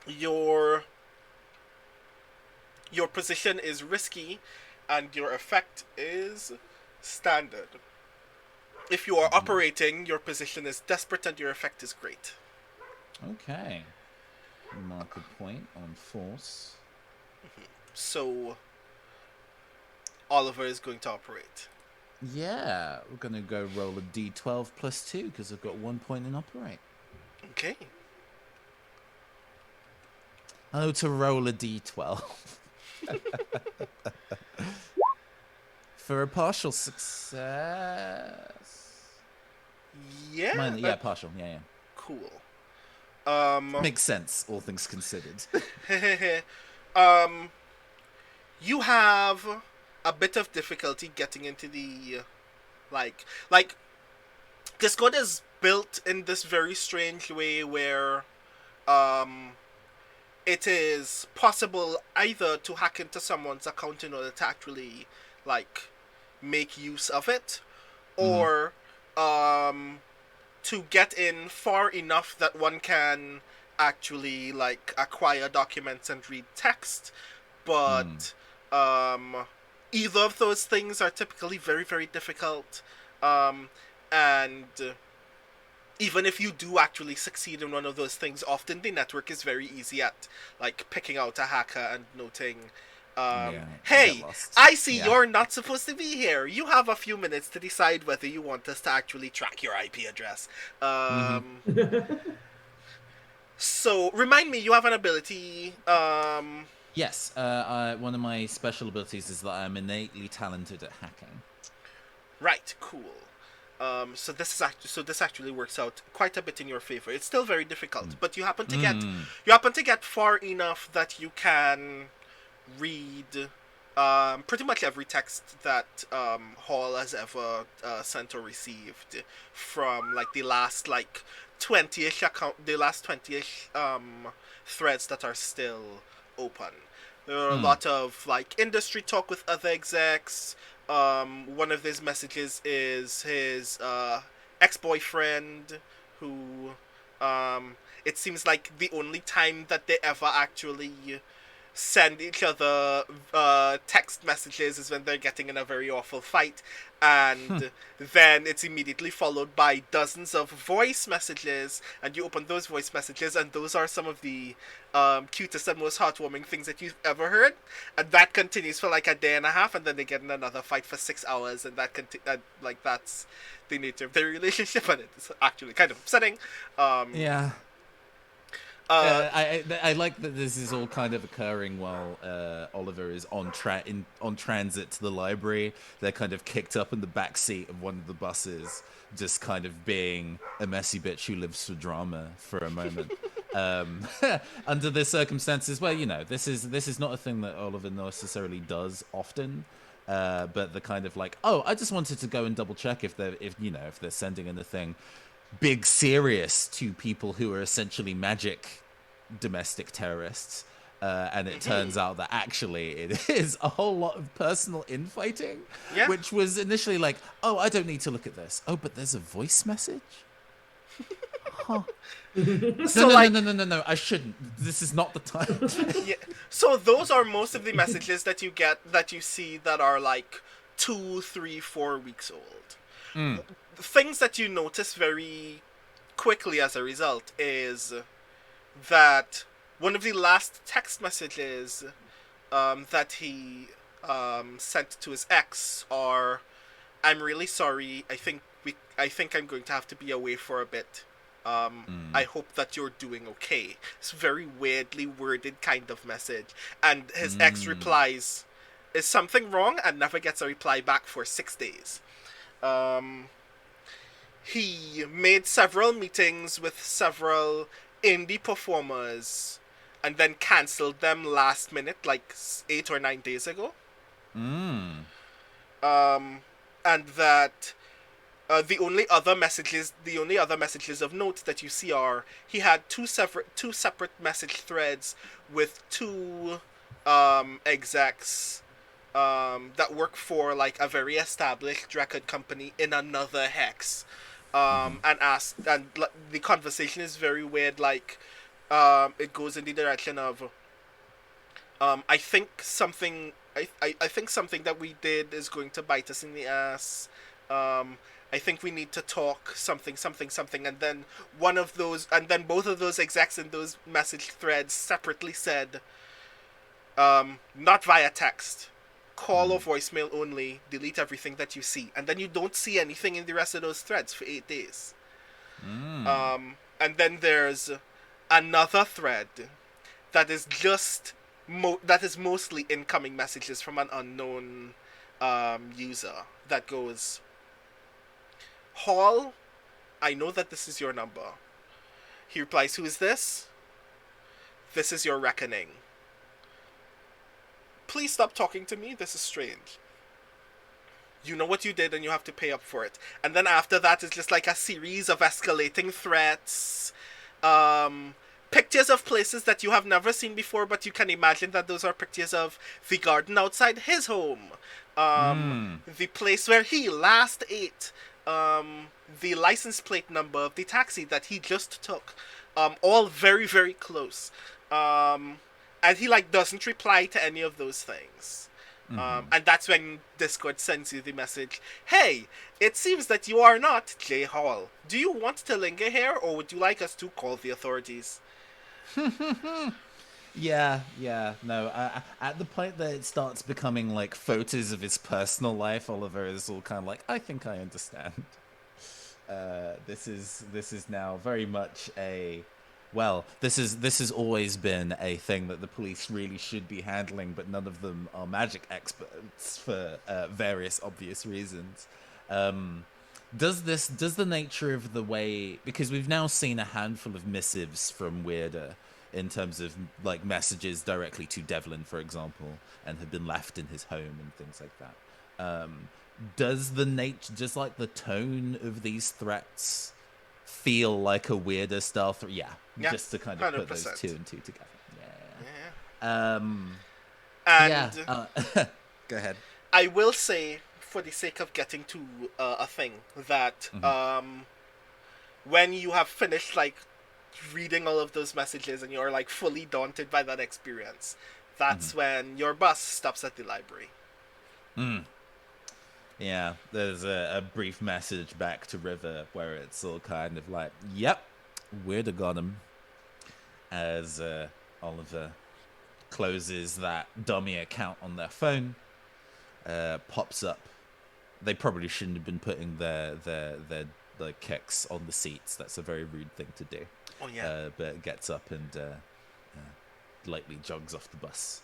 your position is risky and your effect is standard. If you are operating, your position is desperate and your effect is great. Okay. Mark a point on force. So, Oliver is going to operate. Yeah, we're going to go roll a d12 plus 2 because I've got 1 point in operate. Okay. Oh, to roll a d12. For a partial success. Yeah. Yeah, partial. Yeah. Cool. Makes sense, all things considered. You have a bit of difficulty getting into the like Discord is built in this very strange way where it is possible either to hack into someone's account in order to actually like make use of it, or to get in far enough that one can actually like acquire documents and read text, but either of those things are typically very, very difficult, and even if you do actually succeed in one of those things, often the network is very easy at like picking out a hacker and noting, hey, I see you're not supposed to be here. You have a few minutes to decide whether you want us to actually track your IP address. So, remind me, you have an ability. Yes, one of my special abilities is that I'm innately talented at hacking. Right, cool. So this actually works out quite a bit in your favor. It's still very difficult, but you happen to get far enough that you can read pretty much every text that Hall has ever sent or received from like the last 20-ish threads that are still open. There are a lot of like industry talk with other execs. One of these messages is his ex-boyfriend, who it seems like the only time that they ever actually send each other text messages is when they're getting in a very awful fight, and then it's immediately followed by dozens of voice messages, and you open those voice messages and those are some of the cutest and most heartwarming things that you've ever heard, and that continues for like a day and a half, and then they get in another fight for 6 hours, and that's the nature of their relationship, and it's actually kind of upsetting. I like that this is all kind of occurring while Oliver is on transit to the library. They're kind of kicked up in the back seat of one of the buses, just kind of being a messy bitch who lives for drama for a moment. Under the circumstances, well, this is not a thing that Oliver necessarily does often. But the kind of like, I just wanted to go and double check if they're sending anything big serious to people who are essentially magic domestic terrorists, and it turns out that actually it is a whole lot of personal infighting, which was initially like, I don't need to look at this. But there's a voice message. Huh. So No. I shouldn't. This is not the time. yeah. So those are most of the messages that you get, that you see, that are like 2, 3, 4 weeks old. Things that you notice very quickly as a result is that one of the last text messages that he sent to his ex are, "I'm really sorry. I think I'm going to have to be away for a bit. I hope that you're doing okay." It's a very weirdly worded kind of message. And his ex replies, "Is something wrong?" and never gets a reply back for 6 days. He made several meetings with several indie performers and then cancelled them last minute, like 8 or 9 days ago. And that the only other messages of note that you see are, he had two separate message threads with two execs that work for like a very established record company in another hex, and the conversation is very weird. Like, it goes in the direction of, I think something that we did is going to bite us in the ass. I think we need to talk, something, and then both of those execs in those message threads separately said, not via text, call or voicemail only, delete everything that you see, and then you don't see anything in the rest of those threads for 8 days. And then there's another thread that is just that is mostly incoming messages from an unknown user that goes, "Hall, I know that this is your number." He replies, "Who is this?" "This is your reckoning. Please stop talking to me. This is strange. You know what you did and you have to pay up for it." And then after that, it's just like a series of escalating threats. Pictures of places that you have never seen before, but you can imagine that those are pictures of the garden outside his home. The place where he last ate. The license plate number of the taxi that he just took. All very, very close. And he like doesn't reply to any of those things. And that's when Discord sends you the message, "Hey, it seems that you are not Jay Hall. Do you want to linger here, or would you like us to call the authorities?" Yeah, no. At the point that it starts becoming like photos of his personal life, Oliver is all kind of like, "I think I understand." This is now very much a, well, this has always been a thing that the police really should be handling, but none of them are magic experts for various obvious reasons. Does the nature of the way, because we've now seen a handful of missives from Weirder in terms of like messages directly to Devlin, for example, and have been left in his home and things like that. Does like the tone of these threats feel like a Weirder style threat? Yeah, just to kind of 100%. Put those 2 and 2 together. Go ahead. I will say, for the sake of getting to a thing, that when you have finished like reading all of those messages and you're like fully daunted by that experience, that's when your bus stops at the library. Yeah, there's a brief message back to River where it's all kind of like, "Yep, we'd got him," as Oliver closes that dummy account on their phone. Pops up. They probably shouldn't have been putting their kicks on the seats. That's a very rude thing to do. Oh yeah. But gets up and lightly jogs off the bus.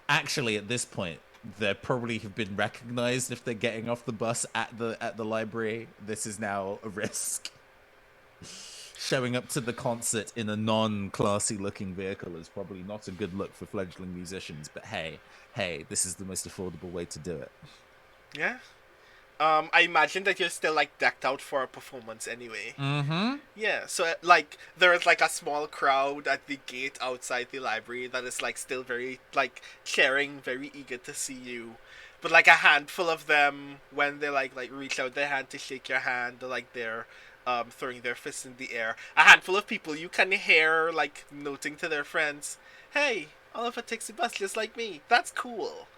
Actually, at this point, they probably have been recognized if they're getting off the bus at the library. This is now a risk. Showing up to the concert in a non-classy looking vehicle is probably not a good look for fledgling musicians, but hey, this is the most affordable way to do it. Yeah. I imagine that you're still like decked out for a performance anyway. Yeah, so like there is like a small crowd at the gate outside the library that is like still very like cheering, very eager to see you. But like a handful of them, when they like reach out their hand to shake your hand, or like they're throwing their fists in the air. A handful of people you can hear like noting to their friends, "Hey, Oliver takes the bus just like me. That's cool.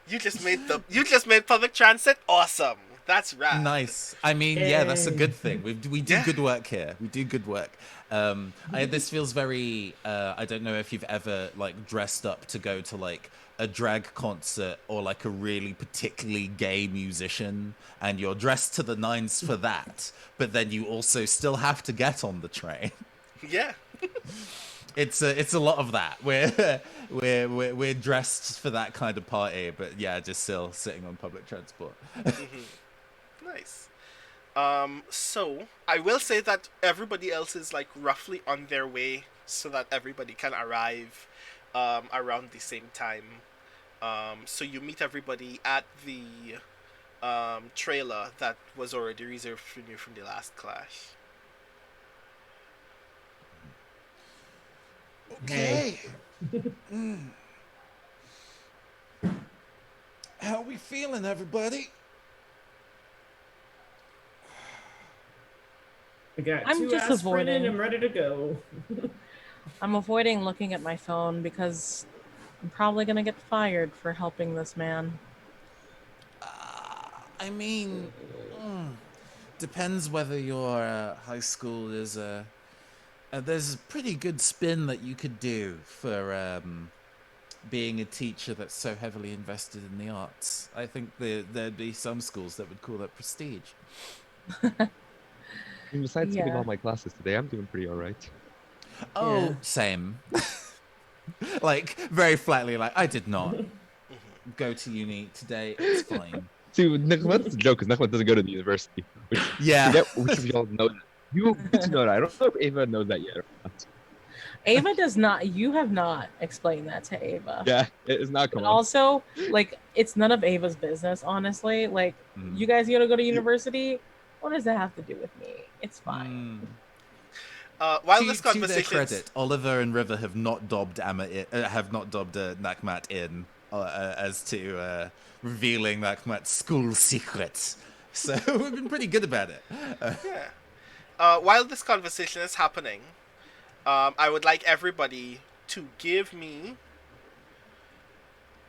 You just made public transit awesome. That's rad." Nice. I mean, yeah, that's a Yay. good thing. We do Yeah. good work here. We do good work. This feels very. I don't know if you've ever like dressed up to go to like a drag concert or like a really particularly gay musician, and you're dressed to the nines for that, but then you also still have to get on the train. Yeah. It's a lot of that. We're dressed for that kind of party, but yeah, just still sitting on public transport. Nice. So I will say that everybody else is like roughly on their way, so that everybody can arrive around the same time. So you meet everybody at the trailer that was already reserved for you from the last clash. Okay. How are we feeling, everybody? I got I'm 2 just aspirin and avoiding. I'm ready to go. I'm avoiding looking at my phone because I'm probably gonna get fired for helping this man. I mean, depends whether your high school is there's a pretty good spin that you could do for being a teacher that's so heavily invested in the arts. I think there'd be some schools that would call that prestige. I mean, besides skipping Yeah. all my classes today, I'm doing pretty all right. Oh, Yeah. same. Like very flatly, like I did not go to uni today. It's fine. See, Nakhmat's the joke, because Nakhmat doesn't go to the university. Yeah. Forget which of y'all know that. You need to know that. I don't know if Ava knows that yet or not. Ava does not. You have not explained that to Ava. Yeah, it is not But coming. also, like, it's none of Ava's business, honestly. Like, you guys gotta go to university. What does that have to do with me? It's fine. While this To their conversation, credit, Oliver and River have not dobbed Nakmat in as to revealing Nakmat's school secrets. So we've been pretty good about it. while this conversation is happening, I would like everybody to give me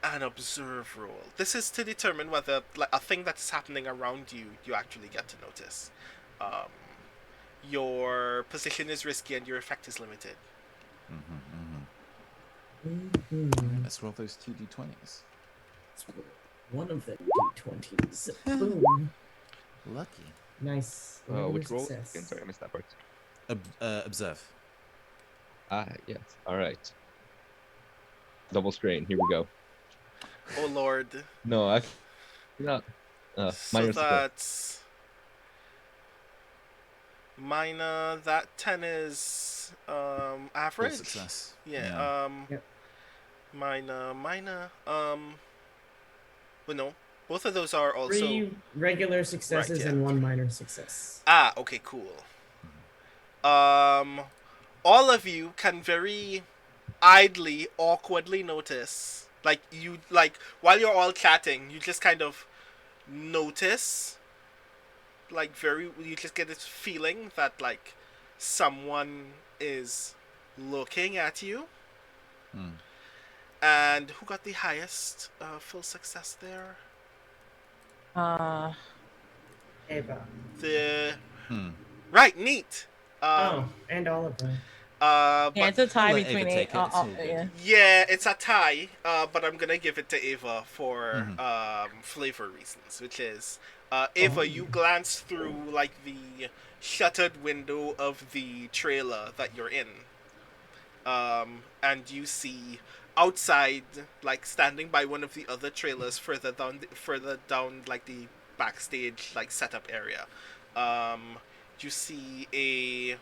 an observe roll. This is to determine whether like a thing that is happening around you, you actually get to notice. Your position is risky and your effect is limited. Let's roll those 2d20s. One of the D20s. Boom. Lucky. Nice. Which roll? Success. Again, sorry, I missed that part. Observe. Yes. All right. Double strain. Here we go. Oh lord. No, I. Not. So Minor support. that's minor. That 10 is Full average. success. Yeah. Yep. Minor. Well, no. Both of those are also 3 regular successes yeah. and 1 minor success. okay. Cool. All of you can very idly, awkwardly notice, like you, like while you're all chatting, you just kind of notice, like you just get this feeling that like someone is looking at you. And who got the highest full success there? Ava. Right, neat. And Oliver. Yeah, it's a tie I'll let between Ava take it, it's all good. yeah. Yeah, it's a tie, but I'm gonna give it to Ava for flavor reasons, which is Ava, you glance through like the shuttered window of the trailer that you're in, and you see outside, like standing by one of the other trailers further down like the backstage like setup area. You see a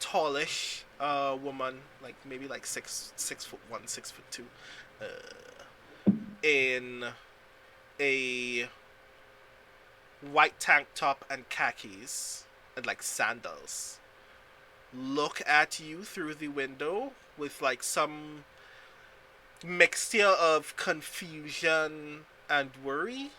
tallish woman, like maybe like 6'1", 6'2", in a white tank top and khakis and like sandals, look at you through the window with like some mixture of confusion and worry,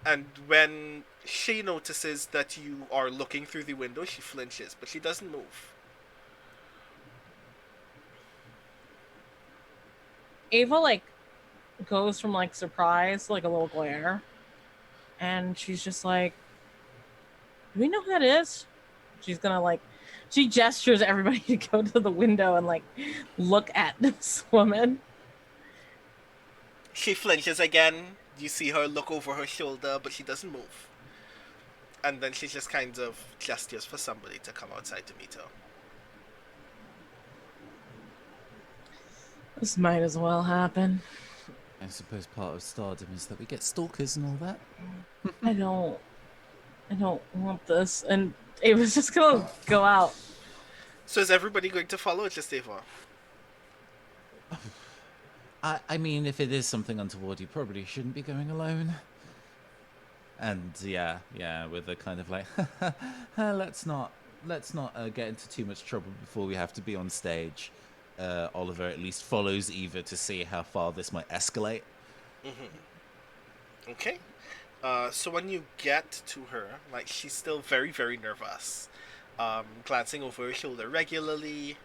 And when she notices that you are looking through the window, she flinches, but she doesn't move. Ava like goes from like surprise to like a little glare, and she's just like, "Do we know who that is?" She's gonna like, she gestures everybody to go to the window and like look at this woman. She flinches again. You see her look over her shoulder, but she doesn't move. And then she just kind of gestures for somebody to come outside to meet her. This might as well happen. I suppose part of stardom is that we get stalkers and all that. I don't want this. And Ava's just gonna go out. So is everybody going to follow or just Ava? I mean, if it is something untoward, you probably shouldn't be going alone. And yeah, with a kind of like, let's not get into too much trouble before we have to be on stage. Oliver at least follows Eva to see how far this might escalate. Mm-hmm. Okay. So when you get to her, like, she's still very, very nervous. Glancing over her shoulder regularly.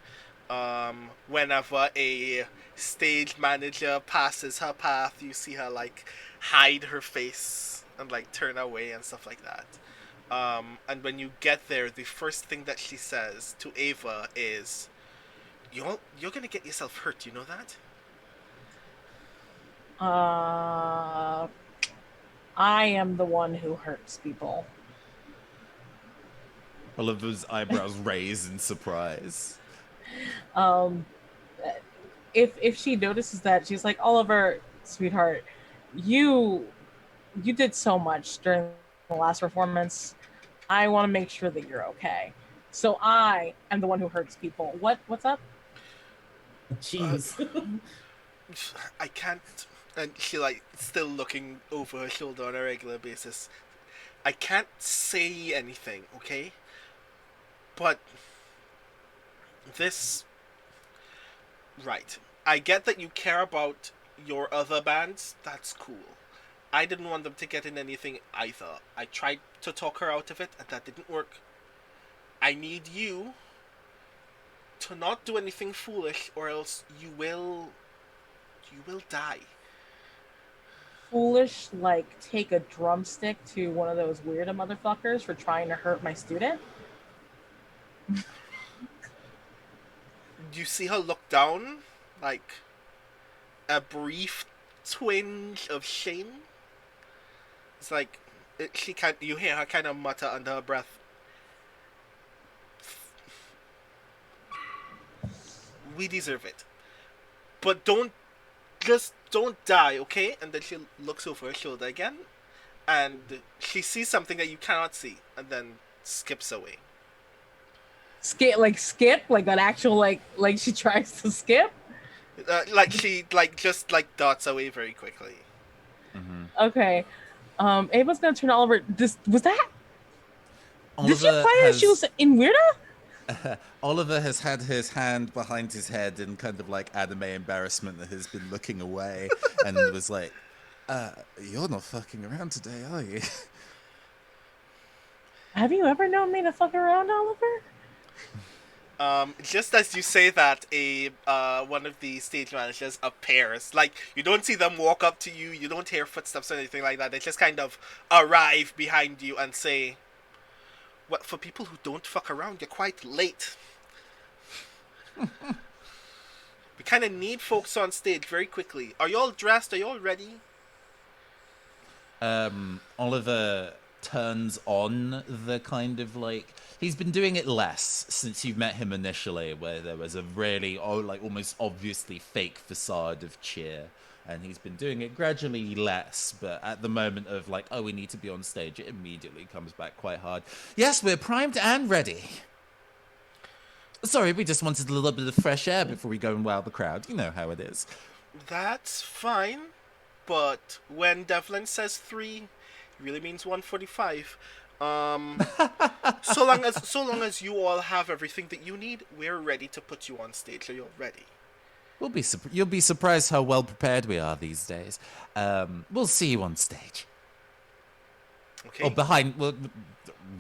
Whenever a stage manager passes her path, you see her like hide her face and like turn away and stuff like that. And when you get there, the first thing that she says to Ava is, "You're gonna get yourself hurt. You know that?" I am the one who hurts people. Oliver's eyebrows raise in surprise. If she notices that, she's like, Oliver, sweetheart, you did so much during the last performance. I want to make sure that you're okay. So I am the one who hurts people. What's up? Jeez. I can't. And she like still looking over her shoulder on a regular basis. I can't say anything, okay? But this, right. I get that you care about your other bands. That's cool. I didn't want them to get in anything either. I tried to talk her out of it, and that didn't work. I need you to not do anything foolish, or else you will die. Foolish, like take a drumstick to one of those weirdo motherfuckers for trying to hurt my student? You see her look down, like a brief twinge of shame. It's like you hear her kind of mutter under her breath, "We deserve it, but don't die, okay?" And then she looks over her shoulder again, and she sees something that you cannot see, and then skips away. Skip, like an actual like she tries to skip. Like she just darts away very quickly. Mm-hmm. Okay, Ava's gonna turn to Oliver. Did she Oliver imply that she was in Weirda? Oliver has had his hand behind his head in kind of like anime embarrassment that has been looking away and was like, "You're not fucking around today, are you?" Have you ever known me to fuck around, Oliver? Just as you say that, one of the stage managers appears. Like, you don't see them walk up to you, you don't hear footsteps or anything like that. They just kind of arrive behind you and say, "Well, for people who don't fuck around, you're quite late." We kind of need folks on stage very quickly. Are you all dressed? Are you all ready? Oliver turns on the kind of like, he's been doing it less since you've met him initially, where there was a really almost obviously fake facade of cheer, and he's been doing it gradually less, but at the moment of like, oh, we need to be on stage, it immediately comes back quite hard. Yes, we're primed and ready. Sorry, we just wanted a little bit of fresh air before we go and wow the crowd. You know how it is. That's fine, but when Devlin says 3, he really means 1:45. So long as you all have everything that you need, we're ready to put you on stage. So you're ready. You'll be surprised how well prepared we are these days. We'll see you on stage. Okay. Or behind. Well,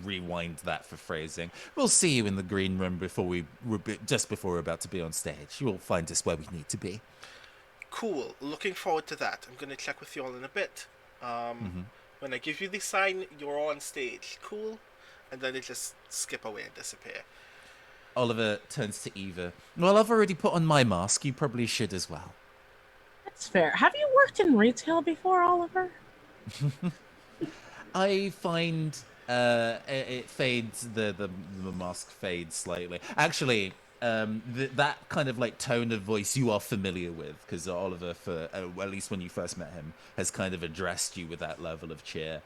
rewind that for phrasing. We'll see you in the green room just before we're about to be on stage. You'll find us where we need to be. Cool. Looking forward to that. I'm gonna check with you all in a bit. Mm-hmm. When I give you the sign, you're on stage. Cool. And then they just skip away and disappear. Oliver turns to Eva. Well, I've already put on my mask. You probably should as well. That's fair. Have you worked in retail before, Oliver? I find it fades. The mask fades slightly. Actually, that kind of like tone of voice you are familiar with, because Oliver, for at least when you first met him, has kind of addressed you with that level of cheer.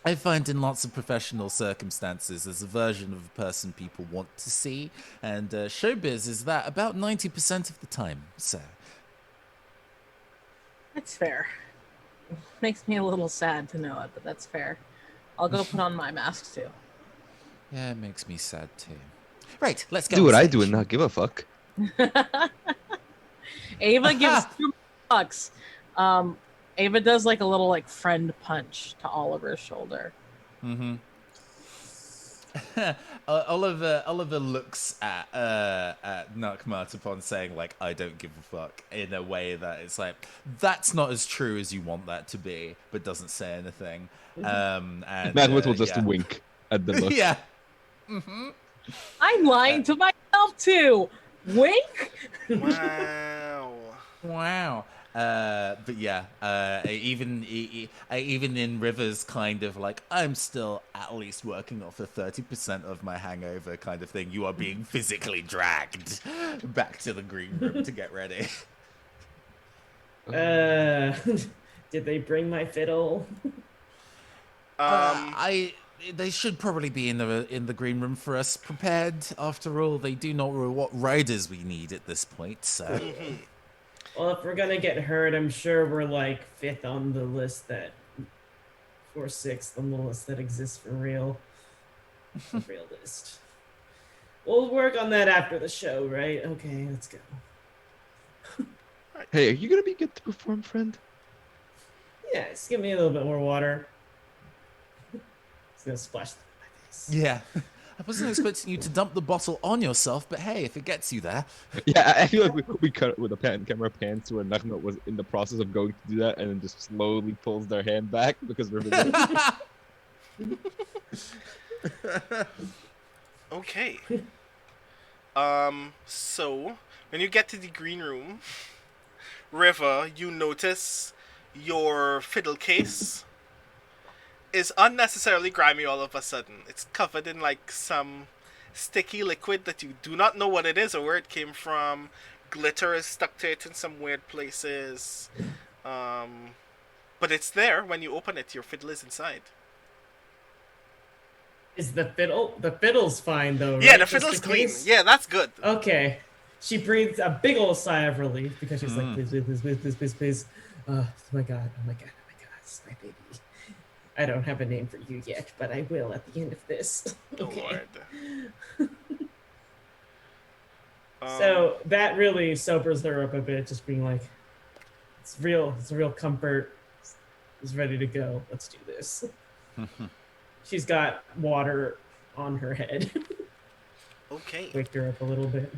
I find in lots of professional circumstances there's a version of a person people want to see, and showbiz is that about 90% of the time. So That's fair. Makes me a little sad to know it, but that's fair. I'll go put on my mask too. yeah, it makes me sad too. Right, let's go. Do on what I stage. do and not give a fuck. Ava gives $2. Ava does like a little like friend punch to Oliver's shoulder. Mm-hmm. Oliver looks at Nukmat upon saying like, I don't give a fuck, in a way that it's like, that's not as true as you want that to be, but doesn't say anything. And Magnet will just wink at the look. Yeah. I'm lying to myself too. Wink. Wow. But yeah, even in River's kind of like, I'm still at least working off a 30% of my hangover kind of thing. You are being physically dragged back to the green room to get ready. Did they bring my fiddle? They should probably be in the green room for us, prepared. After all, they do not know what riders we need at this point. So. Well, if we're gonna get hurt, I'm sure we're like 5th on the list or 6th on the list that exists for real. The real list. We'll work on that after the show, right? Okay, let's go. Hey, are you gonna be good to perform, friend? Yeah, just give me a little bit more water. It's gonna splash my face. Yeah. I wasn't expecting you to dump the bottle on yourself, but hey, if it gets you there. Yeah, I feel like we cut it with a camera pan to where Nagmat was in the process of going to do that, and then just slowly pulls their hand back because we're. Okay. So when you get to the green room, River, you notice your fiddle case is unnecessarily grimy all of a sudden. It's covered in like some sticky liquid that you do not know what it is or where it came from. Glitter is stuck to it in some weird places. But it's there when you open it. Your fiddle is inside. Is the fiddle's fine though, right? Yeah, the Just fiddle's in clean. case? Yeah, that's good. Okay. She breathes a big old sigh of relief because she's like, please. Oh my god, it's my baby. I don't have a name for you yet, but I will at the end of this. Okay. Lord. So that really sobers her up a bit, just being like, it's a real comfort. It's ready to go. Let's do this. She's got water on her head. Okay. Wake her up a little bit.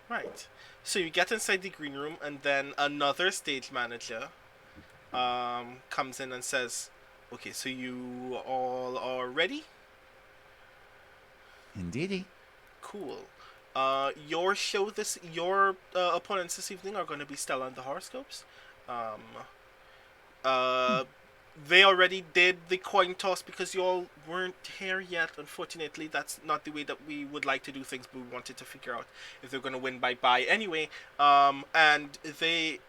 Right. So you get inside the green room, and then another stage manager comes in and says, okay, so you all are ready? Indeedy. Cool. Your opponents this evening are going to be Stella and the Horoscopes. They already did the coin toss because you all weren't here yet. Unfortunately, that's not the way that we would like to do things, but we wanted to figure out if they're going to win by bye anyway. And they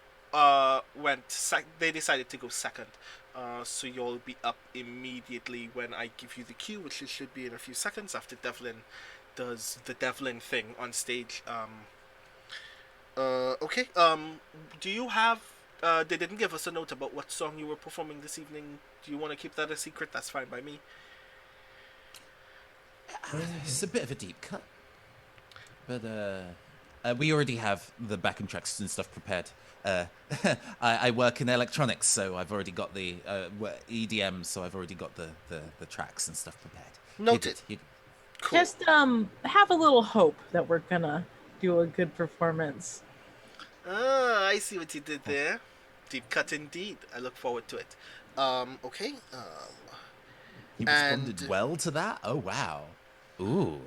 they decided to go second. So you'll be up immediately when I give you the cue, which should be in a few seconds after Devlin does the Devlin thing on stage. Okay. Do you have... they didn't give us a note about what song you were performing this evening. Do you want to keep that a secret? That's fine by me. It's a bit of a deep cut. But We already have the backing tracks and stuff prepared. I work in electronics, so I've already got the EDM, so I've already got the tracks and stuff prepared. Noted. Cool. Just have a little hope that we're gonna do a good performance. Ah, I see what you did there. Deep cut indeed. I look forward to it. Okay. He responded well to that? Oh, wow. Ooh.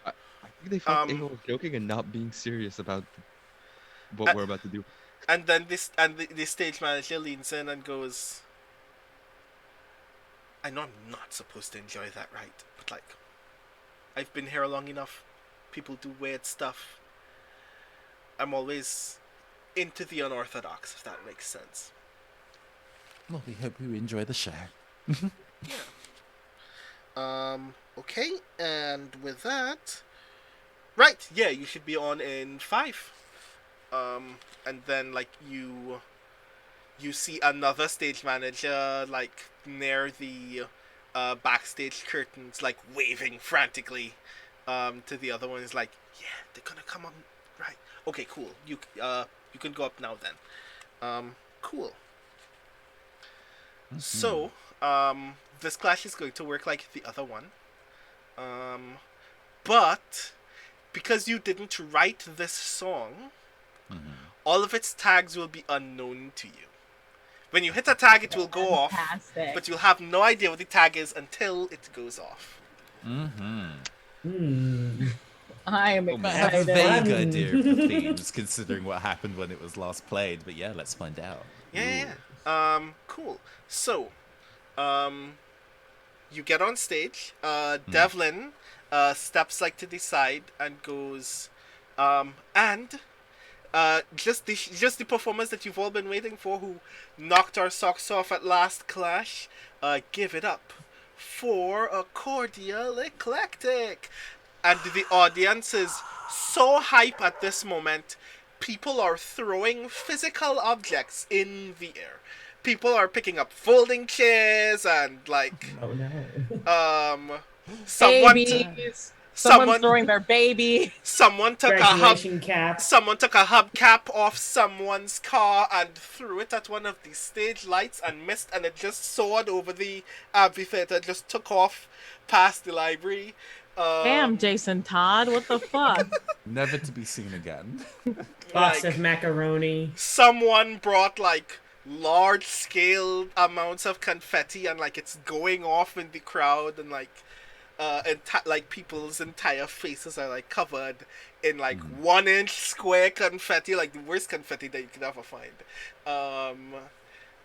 I think they felt they Um, were joking and not being serious about what we're about to do. And then the stage manager leans in and goes, I know I'm not supposed to enjoy that, right? But like, I've been here long enough. People do weird stuff. I'm always into the unorthodox, if that makes sense. Well, we hope you enjoy the show. Okay, and with that, right, yeah, you should be on in 5. And then like you see another stage manager like near the backstage curtains, like waving frantically to the other one. Is like, yeah, they're gonna come on, right? Okay, cool. You can go up now then. Cool. Mm-hmm. So, this clash is going to work like the other one. But because you didn't write this song, all of its tags will be unknown to you. When you hit a tag, it will go off, but you'll have no idea what the tag is until it goes off. I am I have a excited. vague idea of the themes, considering what happened when it was last played. But yeah, let's find out. Yeah. Cool. So, you get on stage. Devlin steps like to the side and goes, just the performers that you've all been waiting for, who knocked our socks off at last clash. Give it up for a cordial eclectic. And the audience is so hype at this moment. People are throwing physical objects in the air. People are picking up folding chairs and like Oh no. Babies. Someone's throwing their baby. Someone took Graduation cap. Someone took a hubcap off someone's car and threw it at one of the stage lights and missed, and it just soared over the amphitheater, just took off past the library. Damn, Jason Todd, what the fuck? Never to be seen again. Box like, of macaroni. Someone brought like large scale amounts of confetti and like it's going off in the crowd, and like like people's entire faces are like covered in like 1-inch square confetti, like the worst confetti that you could ever find. The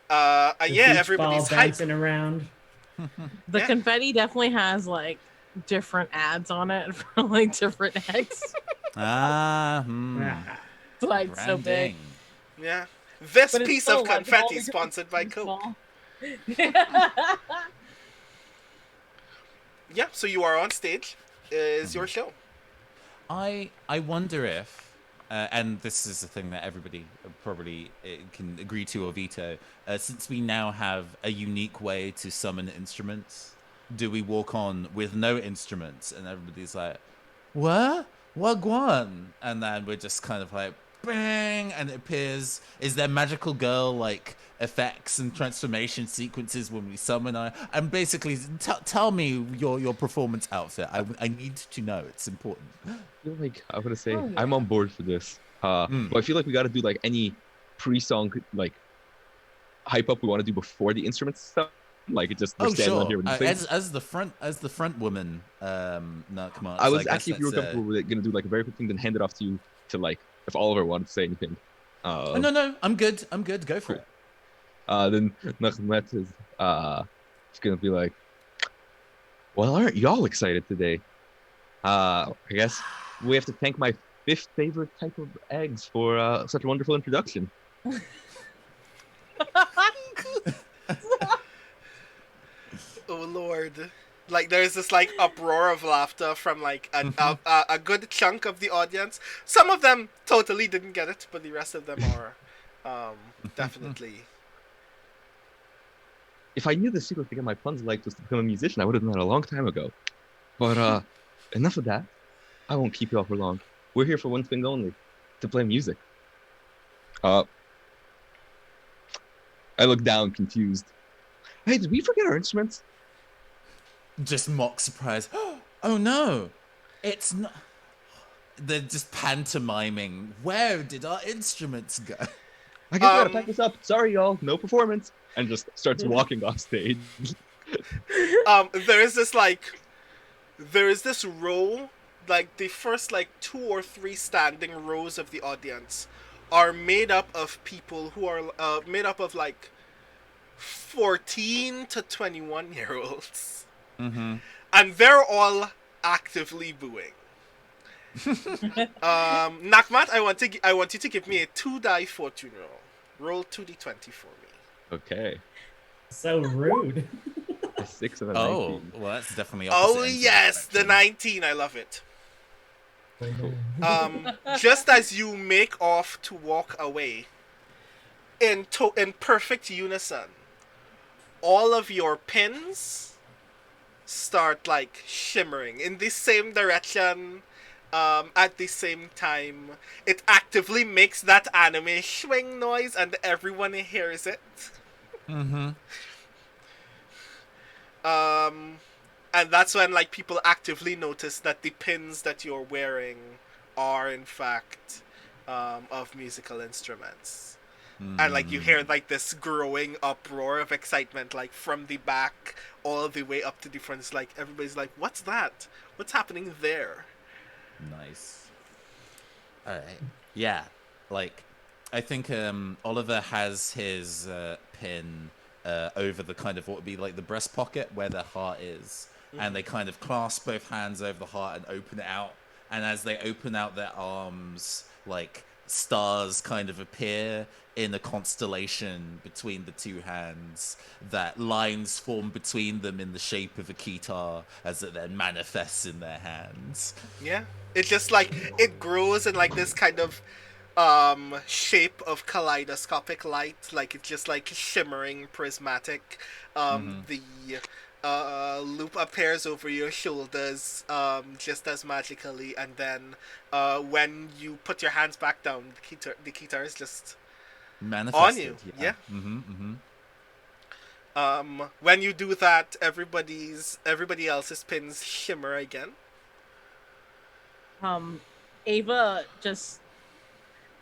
yeah, beach everybody's ball hyped. bouncing around. The confetti definitely has like different ads on it for like different eggs. Ah. It's like so big. Branding. Yeah, this But it's piece still, of like, confetti all is the sponsored by different Coke. small- Yeah, so you are on stage. Is your show? I wonder if, and this is a thing that everybody probably can agree to or veto, since we now have a unique way to summon instruments, do we walk on with no instruments? And everybody's like, what? Wagwan? And then we're just kind of like, bang, and it appears. Is there magical girl like effects and transformation sequences when we summon her? And basically, tell me your performance outfit. I need to know. It's important. I feel like I would say Oh, yeah. I'm on board for this. But I feel like we got to do like any pre-song like hype up we want to do before the instruments stuff. Like it just we're Oh standing on sure. here with the thing. As the front woman, no, come on. I was guess actually, if you were that's, comfortable with it, gonna do like a very quick thing, then hand it off to you to like if Oliver wanted to say anything. Oh, no, I'm good. Go for it. Then Nakhmet is gonna be like, well, aren't y'all excited today? I guess we have to thank my 5th favorite type of eggs for such a wonderful introduction. Oh Lord! Like there's this like uproar of laughter from like a good chunk of the audience. Some of them totally didn't get it, but the rest of them are definitely. If I knew the secret to get my puns liked was to become a musician, I would have done that a long time ago. But enough of that. I won't keep you all for long. We're here for one thing only, to play music. I look down, confused. Hey, did we forget our instruments? Just mock surprise. Oh no, it's not. They're just pantomiming. Where did our instruments go? I guess we gotta pack this up. Sorry, y'all, no performance. And just starts walking off stage. There is this row, like the first like 2 or 3 standing rows of the audience are made up of people who are made up of like 14 to 21-year-olds. Mm-hmm. And they're all actively booing. Nakmat, I want you to give me a 2-die fortune roll. Roll 2d20 for me. Okay. So rude. A 6 and a Oh, 19. well, that's definitely Oh opposite ends of yes, the spectrum. 19. I love it. Just as you make off to walk away, in perfect unison, all of your pins start like shimmering in the same direction. At the same time, it actively makes that anime swing noise, and everyone hears it. Mm-hmm. And that's when like people actively notice that the pins that you're wearing are in fact of musical instruments. And like you hear like this growing uproar of excitement, like from the back all the way up to the front. It's like everybody's like, "What's that? What's happening there?" Nice. All right. Yeah. Like, I think Oliver has his pin over the kind of what would be like the breast pocket where their heart is, and they kind of clasp both hands over the heart and open it out. And as they open out their arms, like stars kind of appear in a constellation between the two hands, that lines form between them in the shape of a guitar as it then manifests in their hands. Yeah. It's just like it grows in like this kind of shape of kaleidoscopic light, like it's just like shimmering prismatic. The loop appears over your shoulders just as magically, and then when you put your hands back down, the guitar is just Manifested. on you. Yeah. Yeah. Mm-hmm. When you do that, everybody else's pins shimmer again. Ava just,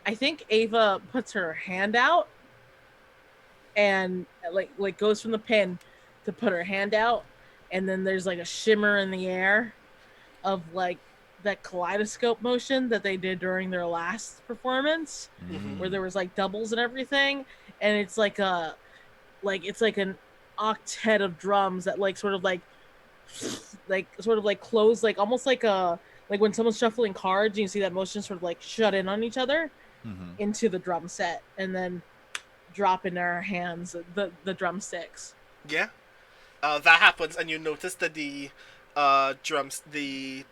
I think Ava puts her hand out and like goes from the pin to put her hand out, and then there's like a shimmer in the air of like that kaleidoscope motion that they did during their last performance, where there was like doubles and everything, and it's like an octet of drums that like sort of like close, like almost like a, like when someone's shuffling cards and you see that motion sort of like shut in on each other into the drum set, and then drop in their hands the drumsticks. Yeah. That happens, and you notice that the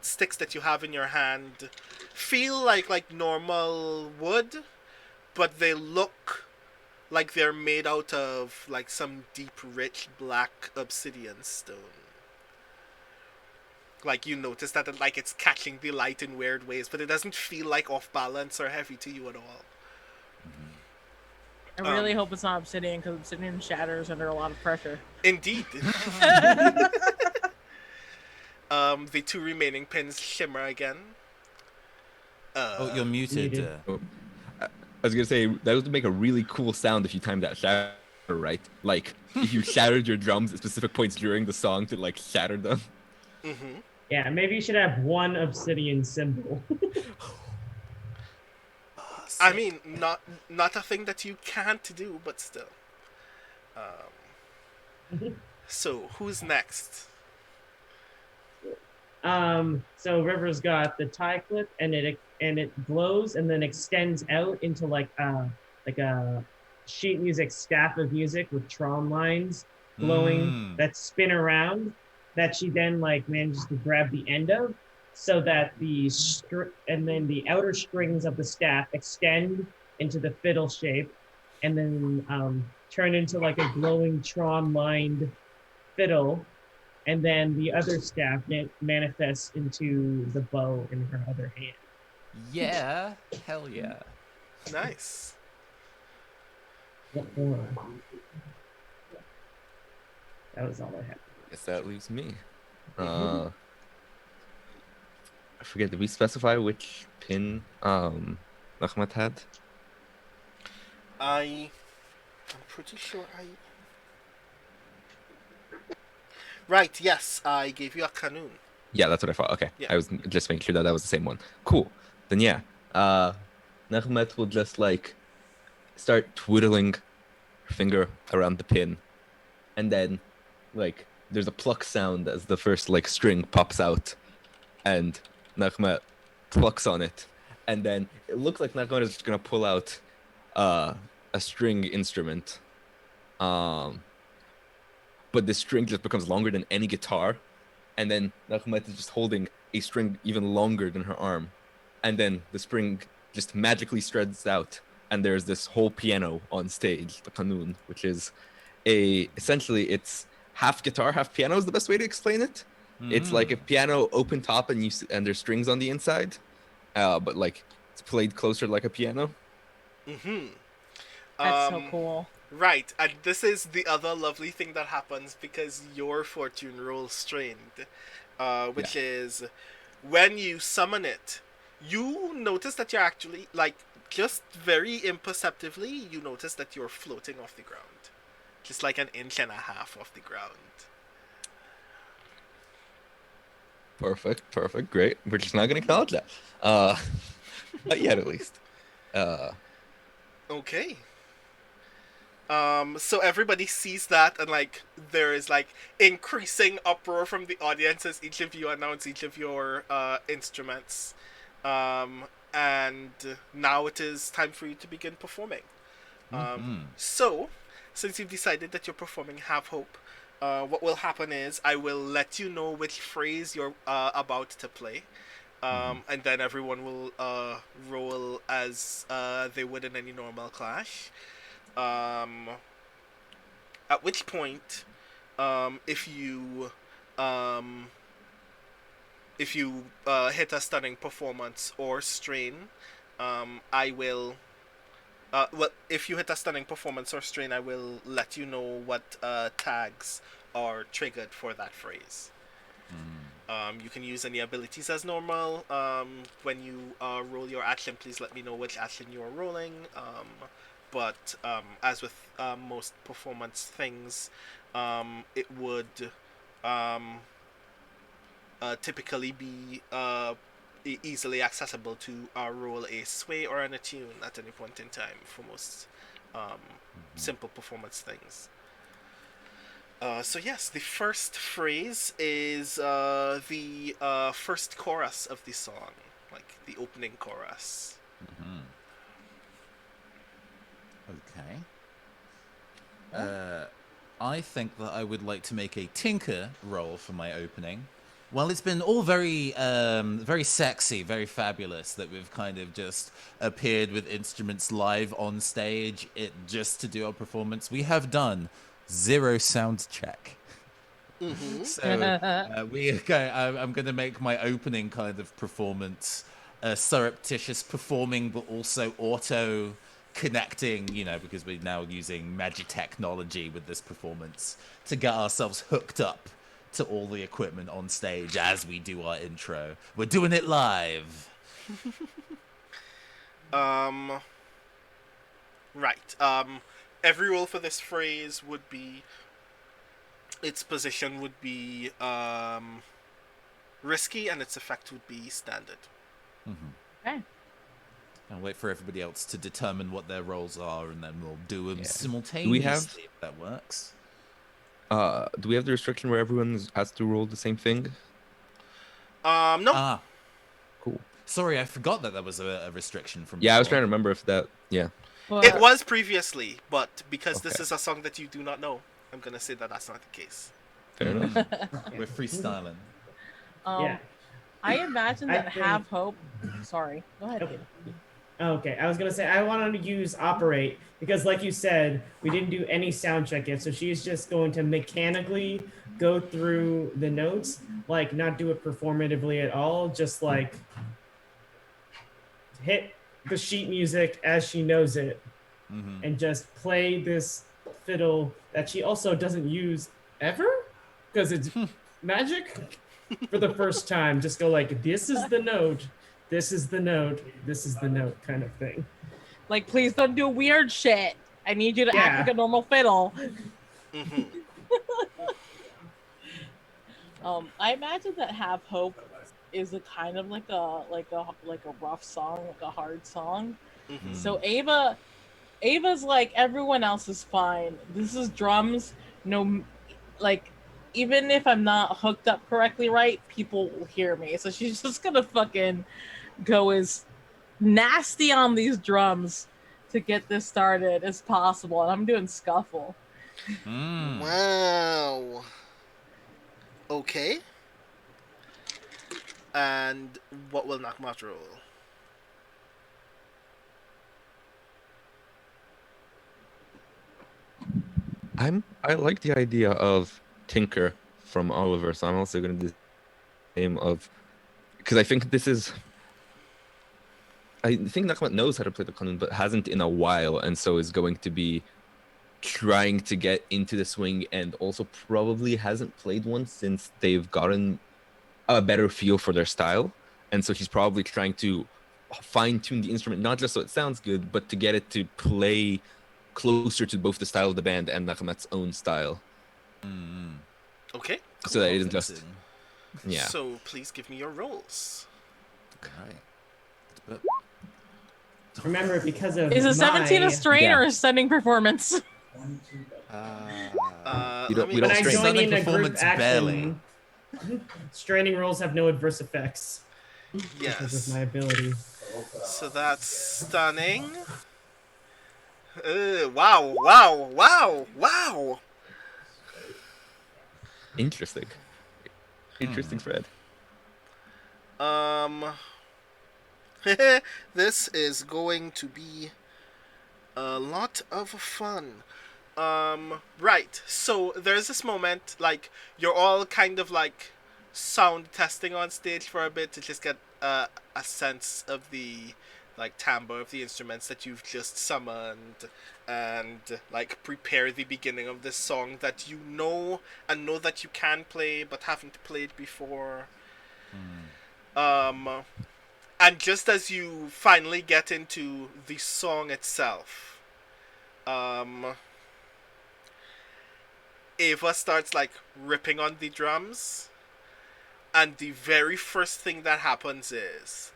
sticks that you have in your hand feel like normal wood, but they look like they're made out of like some deep, rich black obsidian stone. Like you notice that like it's catching the light in weird ways, but it doesn't feel like off balance or heavy to you at all. I really hope it's not obsidian, because obsidian shatters under a lot of pressure. Indeed. The 2 remaining pins shimmer again. Oh, you're muted. I was gonna say that would make a really cool sound if you timed that shatter right. Like if you shattered your drums at specific points during the song to like shatter them. Mm-hmm. Yeah, maybe you should have one obsidian symbol. I mean, not a thing that you can't do, but still. So who's next? So River's got the tie clip, and it glows and then extends out into like a sheet music staff of music with tron lines glowing that spin around, that she then like manages to grab the end of, so that and then the outer strings of the staff extend into the fiddle shape, and then turn into like a glowing tron lined fiddle, and then the other staff manifests into the bow in her other hand. Yeah, hell yeah. Nice. What more? That was all I had. Guess that leaves me. Mhm. I forget. Did we specify which pin Ahmed had? I'm pretty sure I. Right. Yes, I gave you a canoe. Yeah, that's what I thought. Okay, Yeah. I was just making sure that that was the same one. Cool. Then yeah, Nahmet will just like start twiddling her finger around the pin, and then like there's a pluck sound as the first like string pops out, and Nahmet plucks on it, and then it looks like Nahmet is just gonna pull out a string instrument, um, but the string just becomes longer than any guitar, and then Nahmet is just holding a string even longer than her arm, and then the string just magically spreads out, and there's this whole piano on stage, the kanun, which is essentially it's half guitar, half piano is the best way to explain it. It's like a piano open top and there's strings on the inside, but like it's played closer like a piano. Mm-hmm. That's so cool. Right, and this is the other lovely thing that happens because your fortune roll strained, which is when you summon it, you notice that you're actually, like, just very imperceptibly, you notice that you're floating off the ground. Just like 1.5 inches off the ground. Perfect, great. We're just not gonna acknowledge that. Not yet, at least. Okay. So everybody sees that, and like there is like increasing uproar from the audience as each of you announce each of your instruments. And now it is time for you to begin performing. So, since you've decided that you're performing Have Hope, what will happen is I will let you know which phrase you're about to play. And then everyone will roll as they would in any normal clash. At which point, if you hit a stunning performance or strain, I will. Well, if you hit a stunning performance or strain, I will let you know what tags are triggered for that phrase. You can use any abilities as normal. When you roll your action, please let me know which action you are rolling. But as with most performance things, it would typically be easily accessible to roll a sway or an attune at any point in time for most simple performance things. So yes, the first phrase is the first chorus of the song, like the opening chorus. Okay. I think that I would like to make a tinker roll for my opening. Well, it's been all very, very sexy, very fabulous that we've kind of just appeared with instruments live on stage just to do our performance. We have done 0 sound check. So I'm going to make my opening kind of performance surreptitious performing, but also auto connecting, because we're now using magic technology with this performance to get ourselves hooked up to all the equipment on stage as we do our intro. We're doing it live. Right. Every roll for this phrase would be, its position would be risky, and its effect would be standard. Okay. I'll wait for everybody else to determine what their roles are, and then we'll do them simultaneously. Do we have, if that works? do we have the restriction where everyone has to roll the same thing? No. Cool. Sorry, I forgot that there was a restriction from Yeah, I was before. trying to remember if that, It was previously, but because this is a song that you do not know, I'm gonna say that that's not the case. Fair enough. We're freestyling. Yeah. I imagine I that think- Have Hope. Sorry, go ahead. Okay. Okay, I was gonna say I wanted to use operate because, like you said, we didn't do any sound check yet, so she's just going to mechanically go through the notes, like not do it performatively at all, just like hit the sheet music as she knows it Mm-hmm. and just play this fiddle that she also doesn't use ever because it's magic for the first time. Just go like, this is the note, this is the note, this is the note kind of thing. Like, please don't do weird shit. I need you to act Yeah. like a normal fiddle. Mm-hmm. I imagine that Have Hope is a kind of like a rough song, like a hard song. Mm-hmm. So Ava's like, everyone else is fine. This is drums. No, like, even if I'm not hooked up correctly, right, people will hear me. So she's just gonna fucking go as nasty on these drums to get this started as possible. And I'm doing Scuffle. Mm. Wow. Okay. And what will Nakmat roll? I like the idea of Tinker from Oliver, so I'm also going to do the name of, because I think this is, I think Nakamat knows how to play the kanun, but hasn't in a while, and so is going to be trying to get into the swing, and also probably hasn't played one since they've gotten a better feel for their style, and so he's probably trying to fine-tune the instrument, not just so it sounds good, but to get it to play closer to both the style of the band and Nakamat's own style. Mm. Okay. So that it isn't just, Interesting. yeah. So please give me your rolls. Right. Remember, because of Is a 17 a strain Yeah. or a stunning performance? We Let don't- me we when don't I strain. join Stunning in a group performance barely. action, straining rolls have no adverse effects because of Yes. my ability. So that's stunning. Wow! Wow! Wow! Wow! Interesting. Interesting, Fred. This is going to be a lot of fun. Right. So there's this moment, like, you're all kind of like sound testing on stage for a bit to just get a sense of the like timbre of the instruments that you've just summoned, and like prepare the beginning of this song that you know and know that you can play but haven't played before. And just as you finally get into the song itself, Ava starts like ripping on the drums, and the very first thing that happens is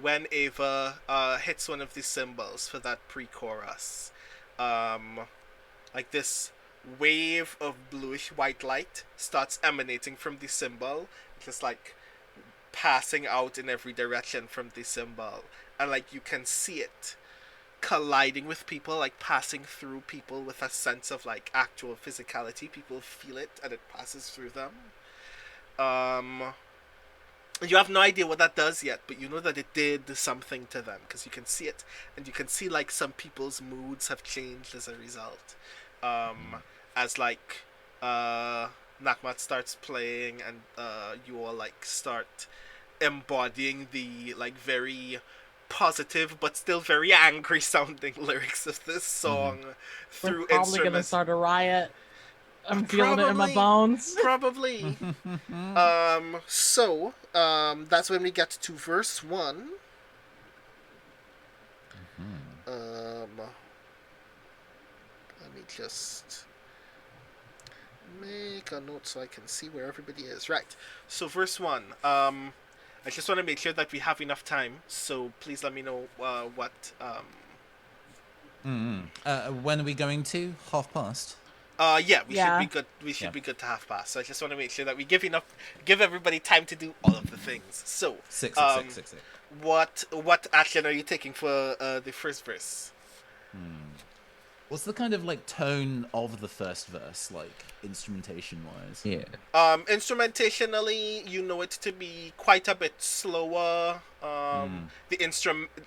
when Ava hits one of the cymbals for that pre-chorus, like this wave of bluish white light starts emanating from the cymbal, just like passing out in every direction from the cymbal, and like you can see it colliding with people, like passing through people with a sense of like actual physicality. People feel it and it passes through them. You have no idea what that does yet, but you know that it did something to them because you can see it, and you can see like some people's moods have changed as a result. As like Nakmat starts playing, and you all like start embodying the like very positive but still very angry sounding lyrics of this song through We're probably gonna instruments. start a riot. I'm feeling it in my Probably. bones. Probably. So that's when we get to verse 1. Let me just make a note so I can see where everybody is. Right. So verse 1. I just want to make sure that we have enough time. So please let me know what. When are we going to? 5:30? Yeah, we should Yeah. be good. We should Yeah. be good to half past. So I just want to make sure that we give everybody time to do all of the things. So, 6. what action are you taking for the first verse? What's the kind of like tone of the first verse, like instrumentation wise? Yeah. Instrumentationally, you know it to be quite a bit slower. The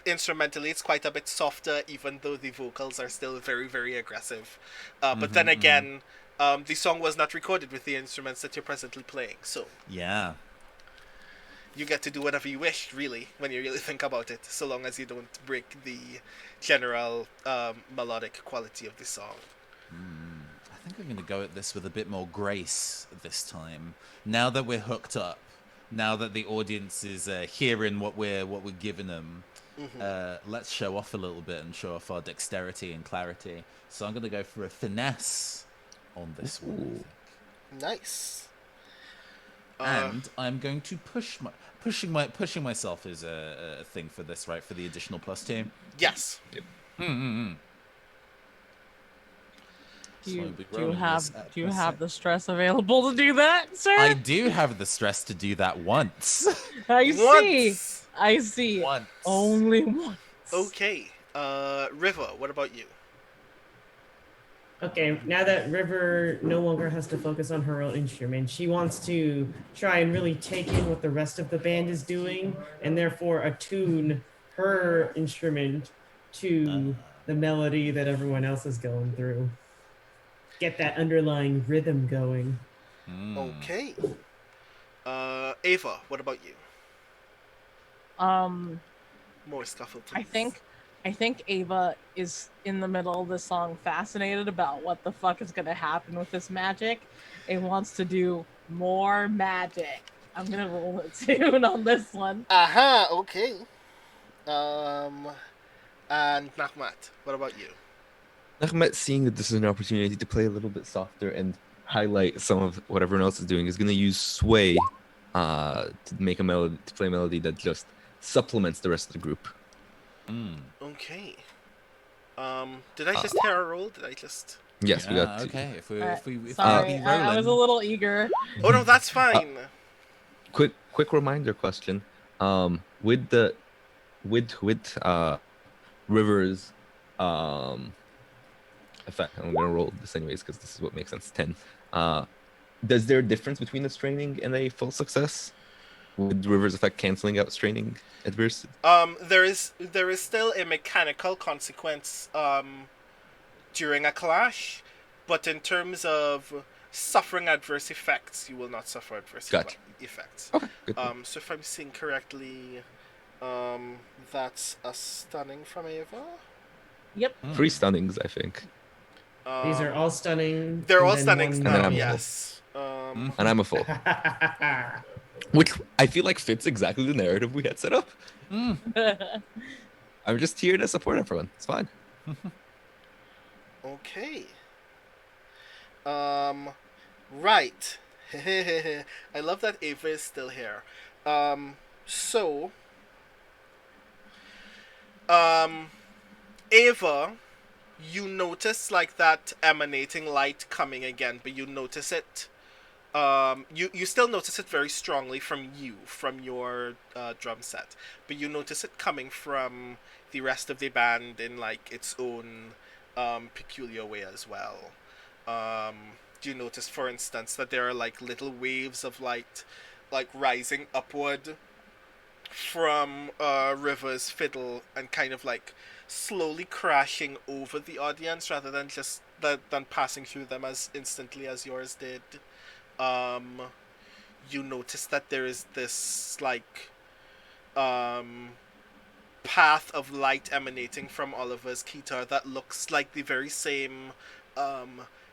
instrumentally, it's quite a bit softer, even though the vocals are still very, very aggressive. But then again, the song was not recorded with the instruments that you're presently playing. So Yeah. you get to do whatever you wish, really, when you really think about it, so long as you don't break the general melodic quality of the song. I think I'm going to go at this with a bit more grace this time. Now that we're hooked up, now that the audience is hearing what we're giving them, let's show off a little bit and show off our dexterity and clarity. So I'm going to go for a finesse on this one. Nice. And I'm going to pushing myself is a thing for this, right? For the additional +2. Yes. Do you have the stress available to do that, sir? I do have the stress to do that once. I see. Once. Only once. Okay. River, what about you? Okay, now that River no longer has to focus on her own instrument, she wants to try and really take in what the rest of the band is doing and therefore attune her instrument to the melody that everyone else is going through. Get that underlying rhythm going. Okay. Ava, what about you? More scuffle, please. I think Ava is in the middle of the song, fascinated about what the fuck is gonna happen with this magic, and wants to do more magic. I'm gonna roll a tune on this one. Aha, okay. And Nachmat, what about you? Ahmed, seeing that this is an opportunity to play a little bit softer and highlight some of what everyone else is doing, is going to use sway to make a melody, to play a melody that just supplements the rest of the group. Okay. Did I just hear a roll? Did I just? Yes, we got. Okay, if we Sorry, I was a little eager. Oh no, that's fine. Quick reminder question. With Rivers, effect. I'm gonna roll this anyways because this is what makes sense. 10. Does there a difference between a straining and a full success? With Rivers effect canceling out straining adversity? There is still a mechanical consequence during a clash, but in terms of suffering adverse effects, you will not suffer adverse effects. Okay, good. So if I'm seeing correctly, that's a stunning from Ava. Yep. 3 stunnings, I think. These are all stunning. They're all and then stunnings one now. I'm Yes. And I'm a full. Which I feel like fits exactly the narrative we had set up. I'm just here to support everyone. It's fine. Okay. Right. I love that Ava is still here. Ava, you notice like that emanating light coming again, but you notice it. You still notice it very strongly from your drum set, but you notice it coming from the rest of the band in like its own peculiar way as well. Do you notice, for instance, that there are like little waves of light, like rising upward from River's fiddle and kind of like slowly crashing over the audience rather than just than passing through them as instantly as yours did. You notice that there is this like path of light emanating from Oliver's guitar that looks like the very same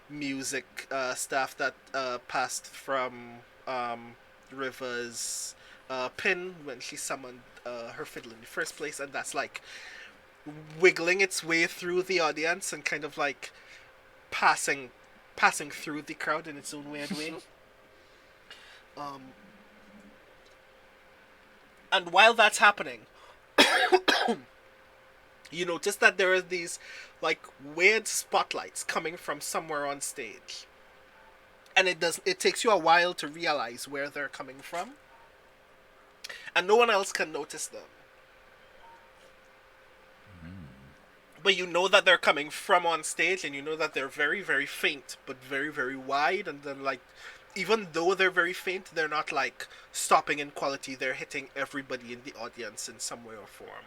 music staff that passed from River's pin when she summoned her fiddle in the first place, and that's like wiggling its way through the audience and kind of like passing through the crowd in its own weird way. And while that's happening, you notice that there are these like weird spotlights coming from somewhere on stage, and it takes you a while to realize where they're coming from, and no one else can notice them. But you know that they're coming from on stage, and you know that they're very, very faint, but very, very wide, and then like, even though they're very faint, they're not like stopping in quality. They're hitting everybody in the audience in some way or form.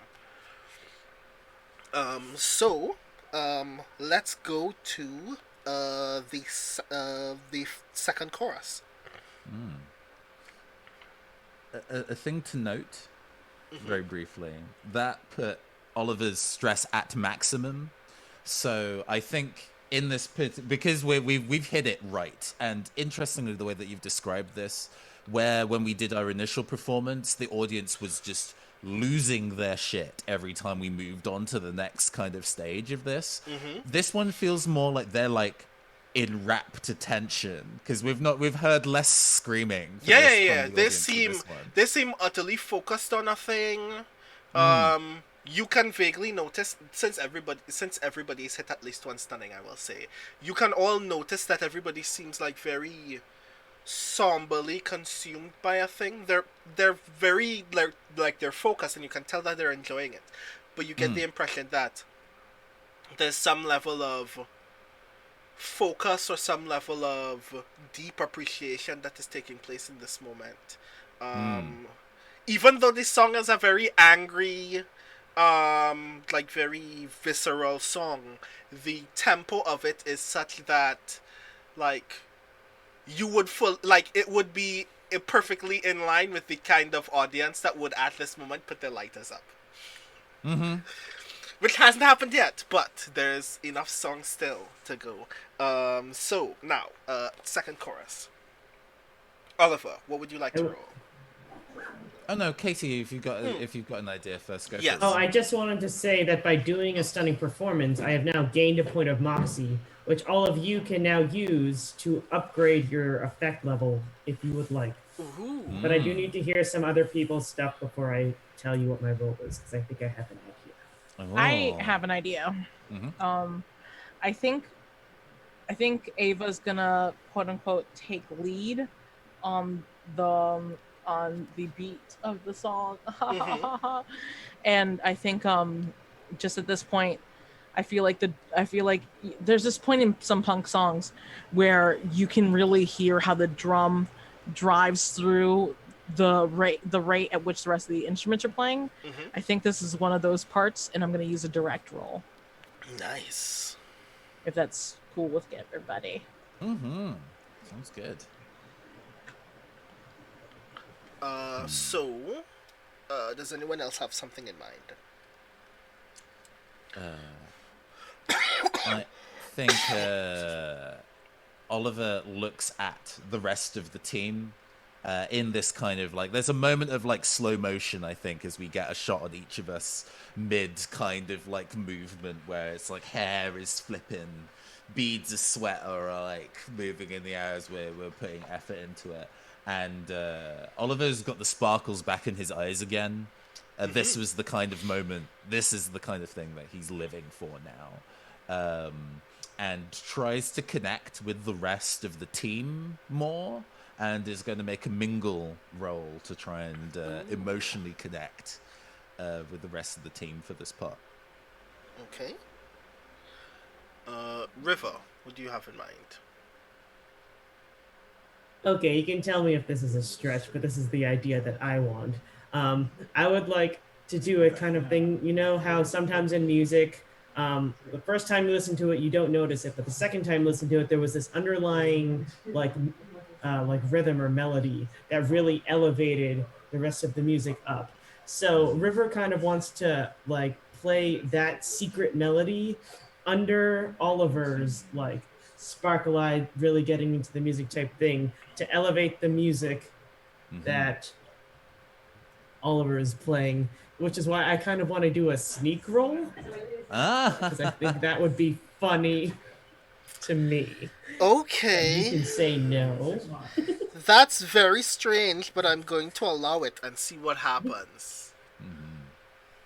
Let's go to the second chorus. a thing to note, very briefly, that put Oliver's stress at maximum. So I think in this pit, because we've hit it right, and interestingly, the way that you've described this, where when we did our initial performance, the audience was just losing their shit every time we moved on to the next kind of stage of this. This one feels more like they're like in rapt attention, because we've heard less screaming. Yeah. They seem utterly focused on a thing. You can vaguely notice, since everybody's hit at least one stunning, I will say, you can all notice that everybody seems like very somberly consumed by a thing. They're very like they're focused, and you can tell that they're enjoying it. But you get the impression that there's some level of focus or some level of deep appreciation that is taking place in this moment. Even though this song is a very angry, like very visceral song, the tempo of it is such that, like, you would it would be perfectly in line with the kind of audience that would at this moment put their lighters up. Which hasn't happened yet, but there's enough songs still to go. So now, second chorus. Oliver, what would you like to roll? Oh no, Katie, if you've got an idea first, go Yes. for it. Oh, I just wanted to say that by doing a stunning performance, I have now gained a point of moxie, which all of you can now use to upgrade your effect level if you would like. Ooh. But I do need to hear some other people's stuff before I tell you what my roll is, because I think I have an idea. I have an idea. I think Ava's gonna quote unquote take lead on the beat of the song. And I think just at this point, I feel like there's this point in some punk songs where you can really hear how the drum drives through the rate at which the rest of the instruments are playing. I think this is one of those parts, and I'm going to use a direct roll. Nice. If that's cool with everybody. Sounds good. So, does anyone else have something in mind? I think Oliver looks at the rest of the team in this kind of like, there's a moment of like slow motion, I think, as we get a shot on each of us mid kind of like movement where it's like hair is flipping, beads of sweat are like moving in the air as we're putting effort into it. And Oliver's got the sparkles back in his eyes again. This was the kind of moment, this is the kind of thing that he's living for now. And tries to connect with the rest of the team more, and is going to make a mingle roll to try and emotionally connect with the rest of the team for this part. Okay. River, what do you have in mind? Okay, you can tell me if this is a stretch, but this is the idea that I want. I would like to do a kind of thing, you know how sometimes in music, the first time you listen to it, you don't notice it, but the second time you listen to it, there was this underlying like rhythm or melody that really elevated the rest of the music up. So River kind of wants to like play that secret melody under Oliver's like sparkle-eyed, really getting into the music type thing to elevate the music that Oliver is playing, which is why I kind of want to do a sneak roll, because I think that would be funny to me. Okay. You can say no. That's very strange, but I'm going to allow it and see what happens.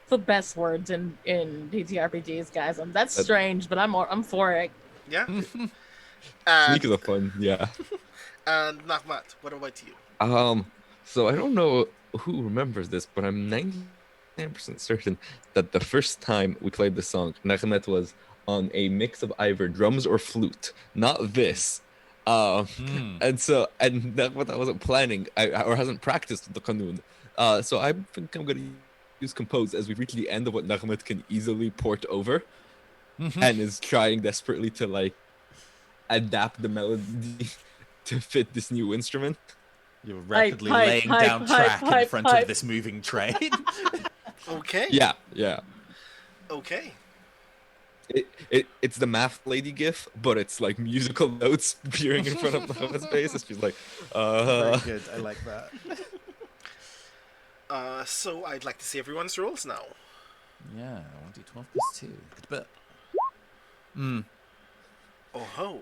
The best words in TTRPGs, guys. That's strange, but I'm for it. Yeah. Sneak is a fun, yeah. And Nahmat, what about you? So I don't know who remembers this, but I'm 99% certain that the first time we played the song, Nahmat was on a mix of either drums or flute, not this. And that what I wasn't planning, or hasn't practiced the qanun. So I think I'm gonna use compose as we reach the end of what Nahmat can easily port over, and is trying desperately to like adapt the melody to fit this new instrument. You're rapidly pipe, laying pipe, down pipe, track in pipe, front pipe. of this moving train. Okay. Yeah, yeah. Okay. It's the math lady gif, but it's like musical notes appearing in front of Lana's face, and she's like, Very good. I like that. So I'd like to see everyone's rolls now. Yeah, 1d12 plus 2. Good bit. Oh ho.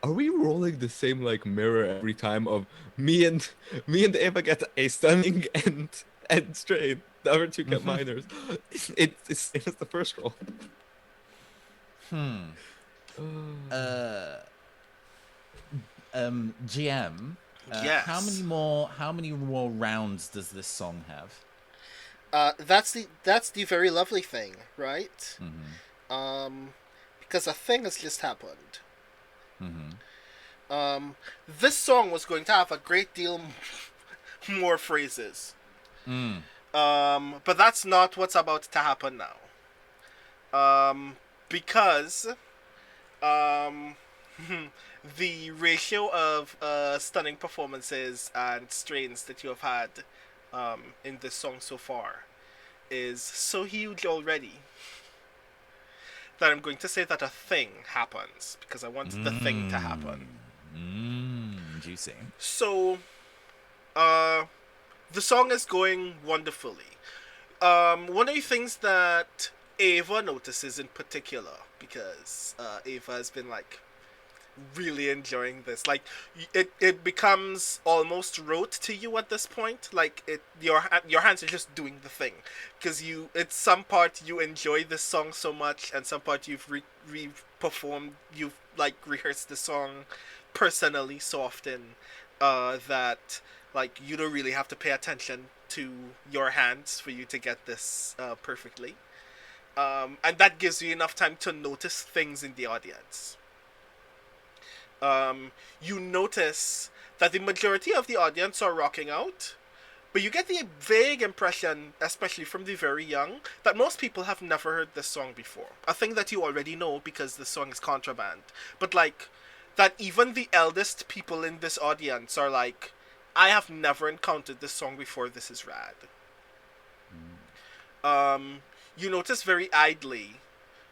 Are we rolling the same like mirror every time of me and Eva get a stunning and strain. The other two get minors. It's same as the first roll. GM. Yes. How many more rounds does this song have? That's the very lovely thing, right? Because a thing has just happened. This song was going to have a great deal more phrases. But that's not what's about to happen now. Because the ratio of stunning performances and strains that you have had in this song so far is so huge already that I'm going to say that a thing happens because I want the thing to happen. Juicy. So, the song is going wonderfully. One of the things that Ava notices in particular, because Ava has been like really enjoying this, like it becomes almost rote to you at this point. Like your hands are just doing the thing, because it's some part you enjoy this song so much, and some part you've performed, you've like rehearsed the song personally so often that like you don't really have to pay attention to your hands for you to get this perfectly, and that gives you enough time to notice things in the audience. You notice that the majority of the audience are rocking out, but you get the vague impression, especially from the very young, that most people have never heard this song before. A thing that you already know because the song is contraband. But like, that even the eldest people in this audience are like, I have never encountered this song before, this is rad. You notice very idly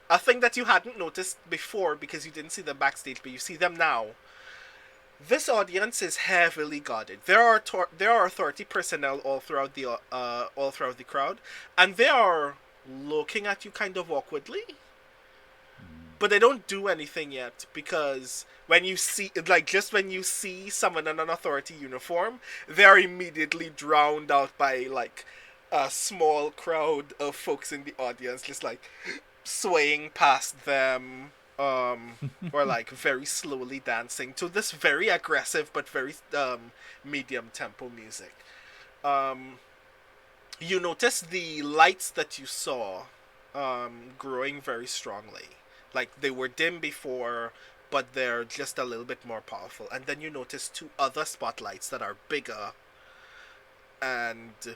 a thing that you hadn't noticed before because you didn't see them backstage, but you see them now. This audience is heavily guarded. There are authority personnel all throughout the crowd, and they are looking at you kind of awkwardly. But they don't do anything yet, because when you see someone in an authority uniform, they are immediately drowned out by like a small crowd of folks in the audience, just like swaying past them, or like very slowly dancing to this very aggressive but very medium tempo music. You notice the lights that you saw growing very strongly. Like they were dim before, but they're just a little bit more powerful. And then you notice two other spotlights that are bigger and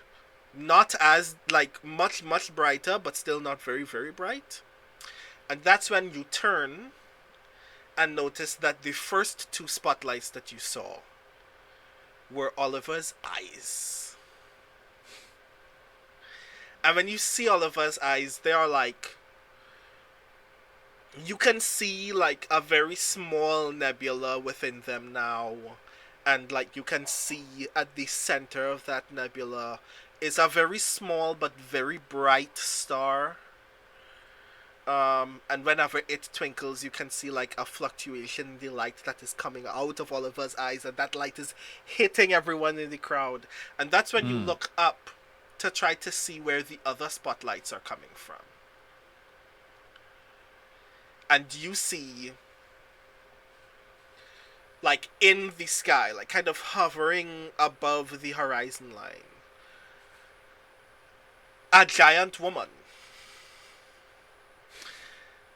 not as like much brighter, but still not very very bright. And that's when you turn and notice that the first two spotlights that you saw were Oliver's eyes. And when you see Oliver's eyes, they are like, you can see like a very small nebula within them now, and like you can see at the center of that nebula is a very small but very bright star. And whenever it twinkles, you can see like a fluctuation in the light that is coming out of Oliver's eyes, and that light is hitting everyone in the crowd. And that's when you look up to try to see where the other spotlights are coming from. And you see, like in the sky, like kind of hovering above the horizon line, a giant woman.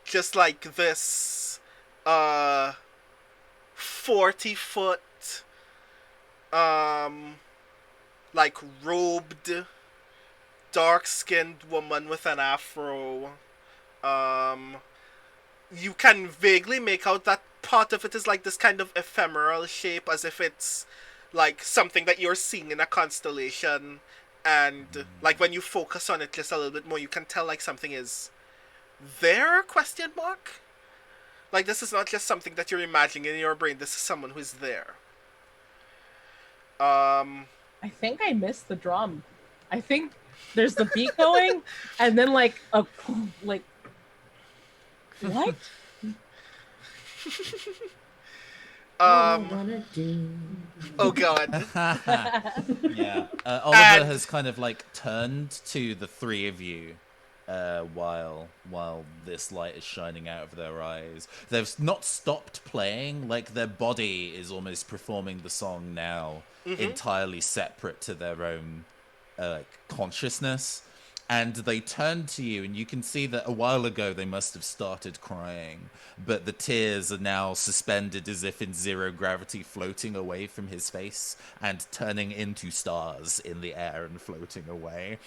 Just like this 40-foot like robed, dark-skinned woman with an afro. You can vaguely make out that part of it is like this kind of ephemeral shape, as if it's like something that you're seeing in a constellation, and like when you focus on it just a little bit more, you can tell like something is there, question mark. Like, this is not just something that you're imagining in your brain, this is someone who's there. I think I missed the drum. I think there's the beat going, and then like a like what? Oh god. Yeah. Oliver has kind of like turned to the three of you while this light is shining out of their eyes. They've not stopped playing, like their body is almost performing the song now, entirely separate to their own consciousness. And they turn to you, and you can see that a while ago they must have started crying, but the tears are now suspended as if in zero gravity, floating away from his face and turning into stars in the air and floating away.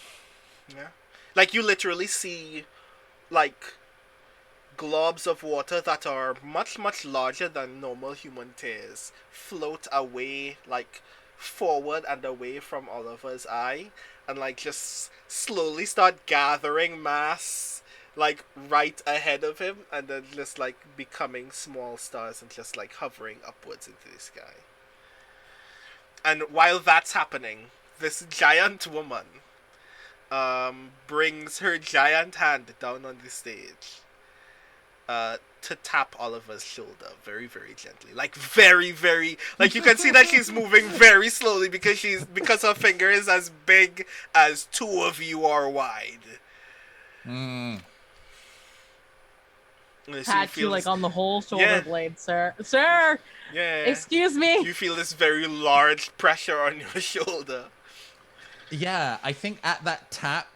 Yeah. Like, you literally see, like, globs of water that are much, much larger than normal human tears float away, like, forward and away from Oliver's eye, and, like, just slowly start gathering mass, like, right ahead of him, and then just, like, becoming small stars and just, like, hovering upwards into the sky. And while that's happening, this giant woman brings her giant hand down on the stage to tap Oliver's shoulder very, very gently. Like, very, very... Like, you can see that she's moving very slowly because her finger is as big as two of you are wide. Pat you like on the whole shoulder blade, sir. Sir! Yeah. Excuse me! You feel this very large pressure on your shoulder. Yeah, I think at that tap,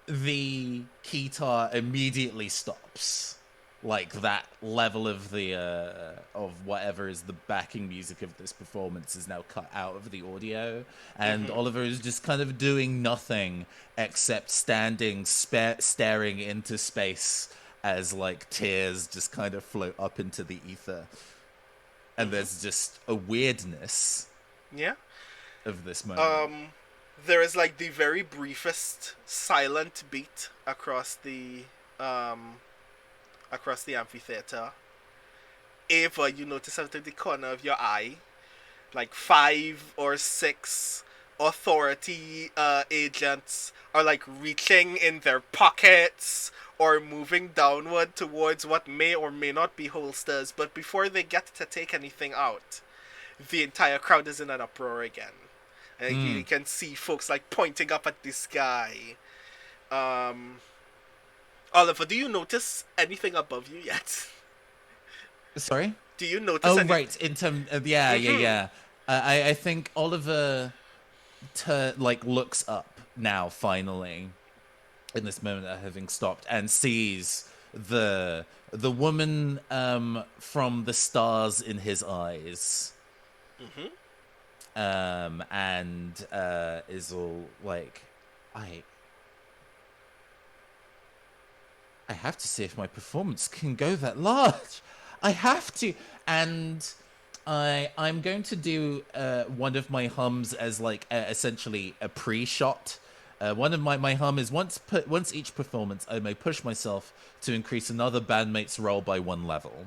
the guitar immediately stops. Like, that level of the of whatever is the backing music of this performance is now cut out of the audio, and Oliver is just kind of doing nothing except standing, staring into space as like tears just kind of float up into the ether, and there's just a weirdness. Yeah. Of this moment. There is like the very briefest silent beat across the amphitheater. Ava, you notice out of the corner of your eye, like 5 or 6 authority agents are like reaching in their pockets or moving downward towards what may or may not be holsters, but before they get to take anything out, the entire crowd is in an uproar again. And you can see folks like pointing up at the sky. Oliver, do you notice anything above you yet? Sorry? Do you notice anything? Right, in terms of, yeah. I think Oliver looks up now, finally, in this moment of having stopped, and sees the woman from the stars in his eyes. And is all like, I have to see if my performance can go that large. I have to. And I'm going to do one of my hums as like essentially a pre-shot. One of my hum is once each performance, I may push myself to increase another bandmate's role by 1 level.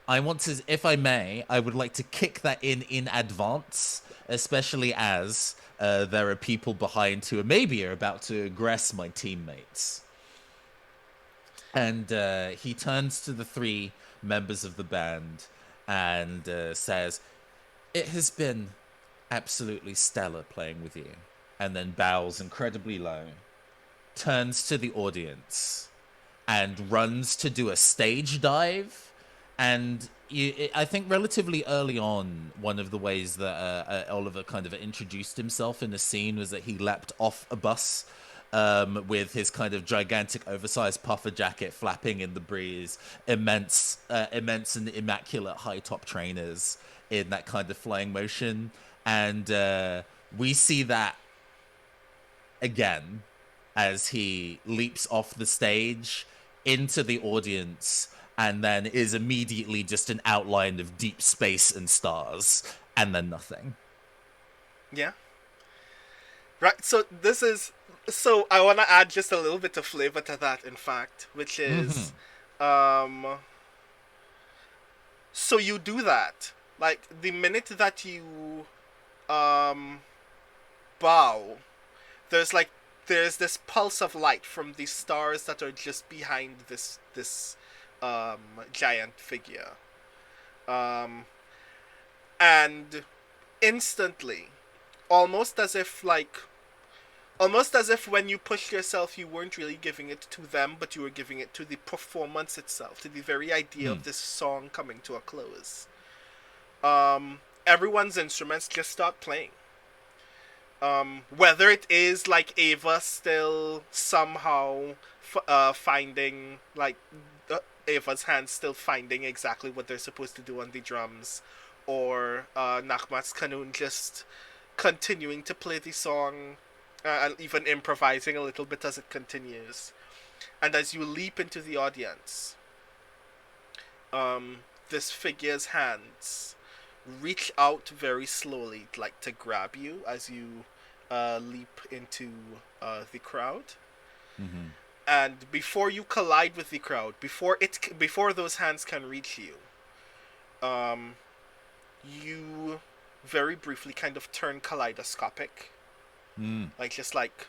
I want to, if I may, I would like to kick that in advance, especially as there are people behind who maybe are about to aggress my teammates. And he turns to the 3 members of the band and says, "It has been absolutely stellar playing with you." And then bows incredibly low, turns to the audience, and runs to do a stage dive. And I think relatively early on, one of the ways that Oliver kind of introduced himself in the scene was that he leapt off a bus with his kind of gigantic oversized puffer jacket flapping in the breeze, immense and immaculate high top trainers in that kind of flying motion. And we see that again as he leaps off the stage into the audience and then is immediately just an outline of deep space and stars, and then nothing. Yeah. Right. So I want to add just a little bit of flavor to that, in fact, which is, um, so you do that, like the minute that you um bow, there's like there's this pulse of light from the stars that are just behind this giant figure, um and instantly, almost as if like almost as if when you pushed yourself, you weren't really giving it to them, but you were giving it to the performance itself, to the very idea of this song coming to a close. Everyone's instruments just start playing. Whether it is like Ava still somehow finding like Ava's hands still finding exactly what they're supposed to do on the drums, or Nachmat's Kanun just continuing to play the song, and even improvising a little bit as it continues. And as you leap into the audience, this figure's hands reach out very slowly, like to grab you as you leap into the crowd. Mm-hmm. And before you collide with the crowd, before those hands can reach you, you very briefly kind of turn kaleidoscopic. Like just like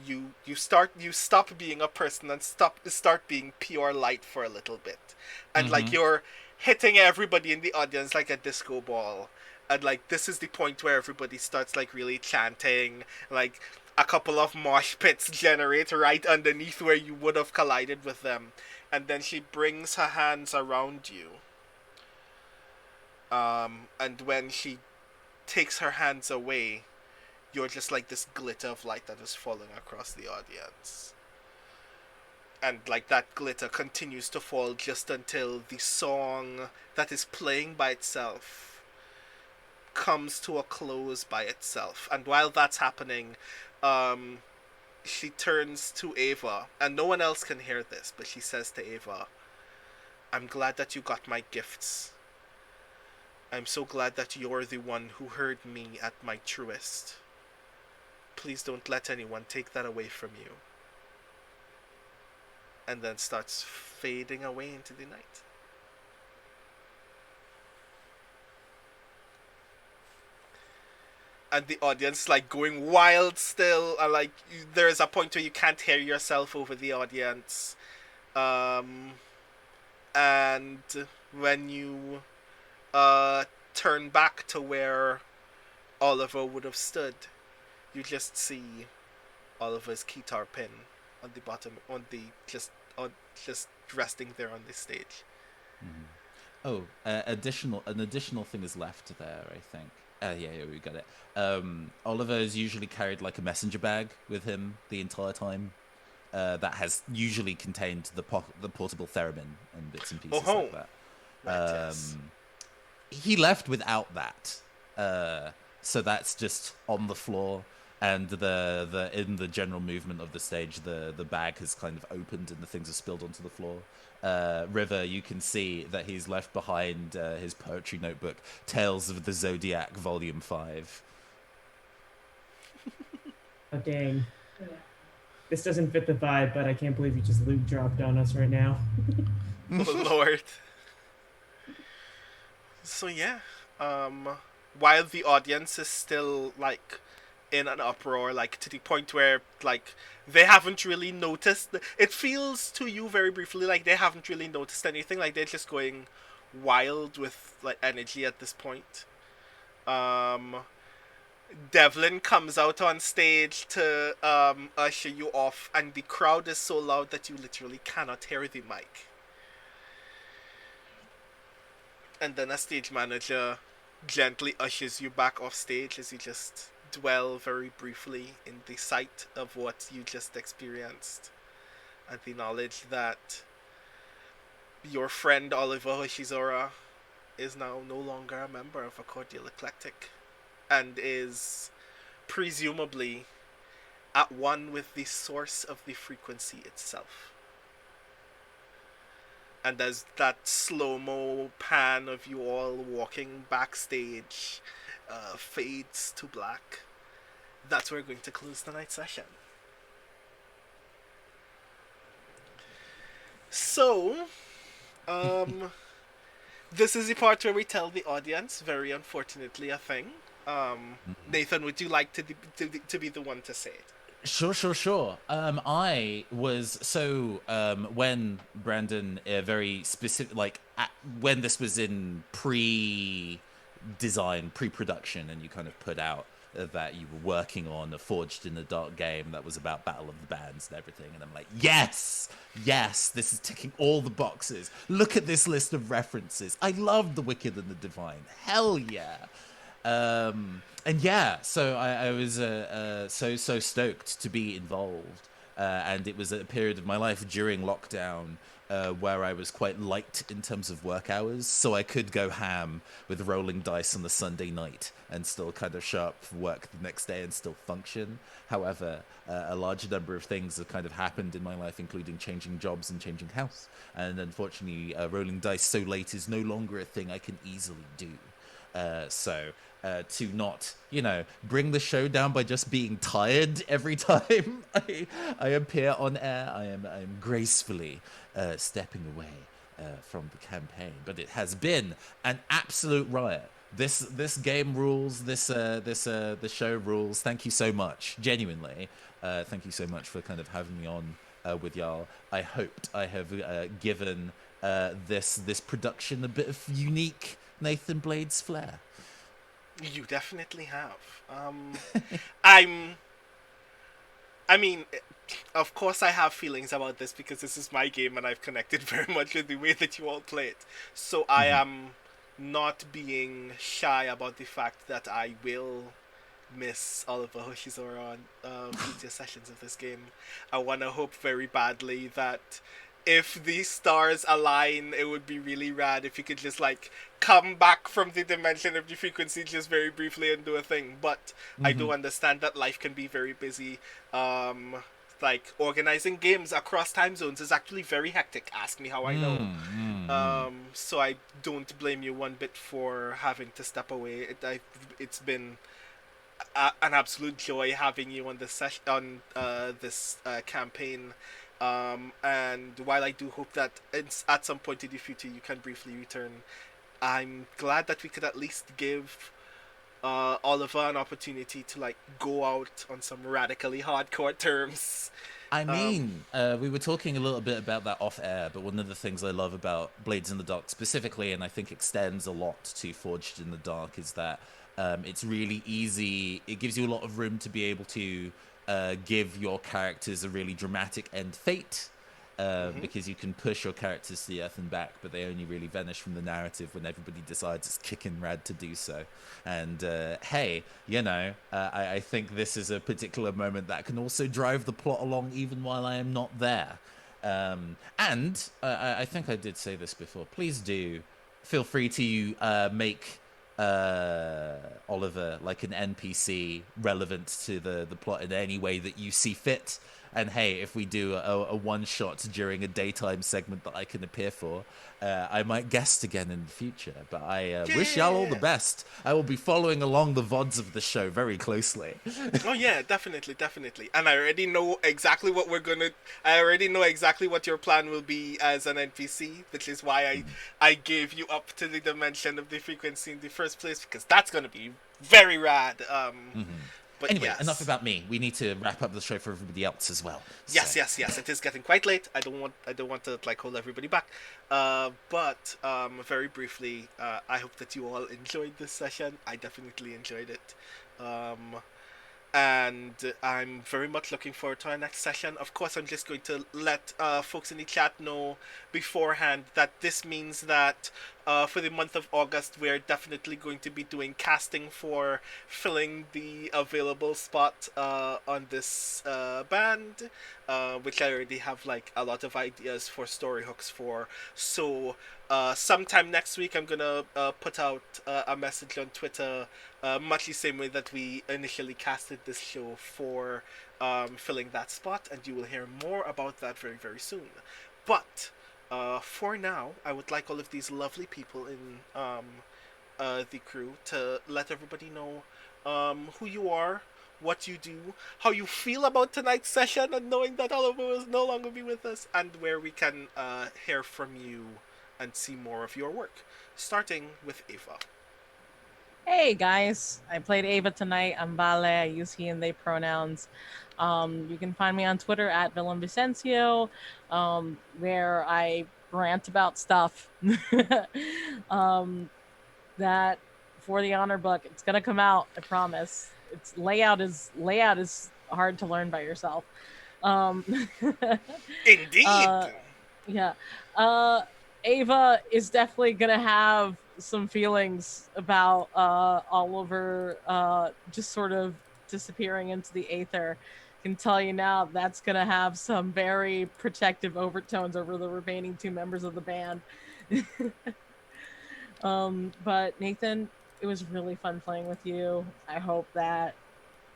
you stop being a person and start being pure light for a little bit, and like you're hitting everybody in the audience like a disco ball, and like this is the point where everybody starts like really chanting, like a couple of mosh pits generate right underneath where you would have collided with them, and then she brings her hands around you, and when she takes her hands away, you're just like this glitter of light that is falling across the audience. And like that glitter continues to fall just until the song that is playing by itself comes to a close by itself. And while that's happening, she turns to Ava, and no one else can hear this, but she says to Ava, "I'm glad that you got my gifts. I'm so glad that you're the one who heard me at my truest. Please don't let anyone take that away from you." And then starts fading away into the night. And the audience like going wild still, and like there is a point where you can't hear yourself over the audience. And when you turn back to where Oliver would have stood, you just see Oliver's guitar pin on the bottom, on the just resting there on the stage. Oh, an additional thing is left there, I think. Yeah, we got it. Oliver is usually carried like a messenger bag with him the entire time. That has usually contained the portable theremin and bits and pieces like that. Right, yes. He left without that, so that's just on the floor. And the in the general movement of the stage, the bag has kind of opened and the things are spilled onto the floor. River, you can see that he's left behind his poetry notebook, Tales of the Zodiac, Volume 5. Oh, dang. This doesn't fit the vibe, but I can't believe you just loot dropped on us right now. Oh Lord. So yeah, while the audience is still like in an uproar, like to the point where like they haven't really noticed. It feels to you very briefly like they haven't really noticed anything. Like they're just going wild with like energy at this point. Devlin comes out on stage to usher you off, and the crowd is so loud that you literally cannot hear the mic. And then a stage manager gently ushers you back off stage as you just dwell very briefly in the sight of what you just experienced, and the knowledge that your friend Oliver Hoshizora is now no longer a member of a Cordial Eclectic, and is presumably at one with the source of the frequency itself. and there's that slow-mo pan of you all walking backstage, fades to black. That's where we're going to close tonight's session. So, um, this is the part where we tell the audience, very unfortunately, a thing. Nathan, would you like to be the one to say it? Sure. I was when Brandon very specific, when this was in pre-production, and you kind of put out that you were working on a Forged in the Dark game that was about Battle of the Bands and everything, and I'm like, yes, this is ticking all the boxes. Look at this list of references. I love The Wicked and the Divine. Hell yeah. And yeah, so I was so stoked to be involved, and it was a period of my life during lockdown where I was quite light in terms of work hours, so I could go ham with rolling dice on the Sunday night and still kind of show up for work the next day and still function. However, a large number of things have kind of happened in my life, including changing jobs and changing house, and unfortunately, rolling dice so late is no longer a thing I can easily do. To not, bring the show down by just being tired every time I appear on air, I am gracefully stepping away from the campaign. But it has been an absolute riot. This game rules. The show rules. Thank you so much, genuinely. Thank you so much for kind of having me on with y'all. I hoped I have given this production a bit of unique Nathan Blades flair. You definitely have. I mean, of course I have feelings about this because this is my game and I've connected very much with the way that you all play it. So I am not being shy about the fact that I will miss Oliver Hoshizora on future sessions of this game. I want to hope very badly that if the stars align, it would be really rad if you could just come back from the dimension of the frequency just very briefly and do a thing. But I do understand that life can be very busy. Organizing games across time zones is actually very hectic. Ask me how I know. So I don't blame you one bit for having to step away. It's been an absolute joy having you on this campaign. And while I do hope that at some point in the future you can briefly return, I'm glad that we could at least give Oliver an opportunity to go out on some radically hardcore terms. I mean, we were talking a little bit about that off air, but one of the things I love about Blades in the Dark specifically, and I think extends a lot to Forged in the Dark, is that it's really easy. It gives you a lot of room to be able to give your characters a really dramatic end fate, because you can push your characters to the earth and back, but they only really vanish from the narrative when everybody decides it's kicking rad to do so. And hey, I think this is a particular moment that can also drive the plot along even while I am not there. And I think I did say this before. Please do feel free to make Oliver like an NPC relevant to the plot in any way that you see fit. And hey, if we do a one-shot during a daytime segment that I can appear for, I might guest again in the future. But I wish y'all all the best. I will be following along the VODs of the show very closely. Oh yeah, definitely. And I already know exactly what I already know exactly what your plan will be as an NPC, which is why I gave you up to the dimension of the frequency in the first place, because that's going to be very rad. But anyway, yes. Enough about me. We need to wrap up the show for everybody else as well. Yes. It is getting quite late. I don't want to hold everybody back. But very briefly, I hope that you all enjoyed this session. I definitely enjoyed it. And I'm very much looking forward to our next session. Of course, I'm just going to let folks in the chat know beforehand that this means that for the month of August, we're definitely going to be doing casting for filling the available spot on this band, which I already have a lot of ideas for story hooks for. So sometime next week, I'm gonna put out a message on Twitter, much the same way that we initially casted this show for filling that spot, and you will hear more about that very, very soon. But For now, I would like all of these lovely people in the crew to let everybody know who you are, what you do, how you feel about tonight's session, and knowing that Oliver will no longer be with us, and where we can hear from you and see more of your work. Starting with Ava. Hey guys, I played Ava tonight. I'm Vale. I use he and they pronouns. You can find me on Twitter at Villain Vicencio, where I rant about stuff. That for the honor book, it's gonna come out. I promise. Its layout is hard to learn by yourself. Um, Indeed. yeah. Ava is definitely gonna have some feelings about Oliver just sort of disappearing into the aether. Can tell you now that's gonna have some very protective overtones over the remaining two members of the band. But Nathan, it was really fun playing with you. I hope that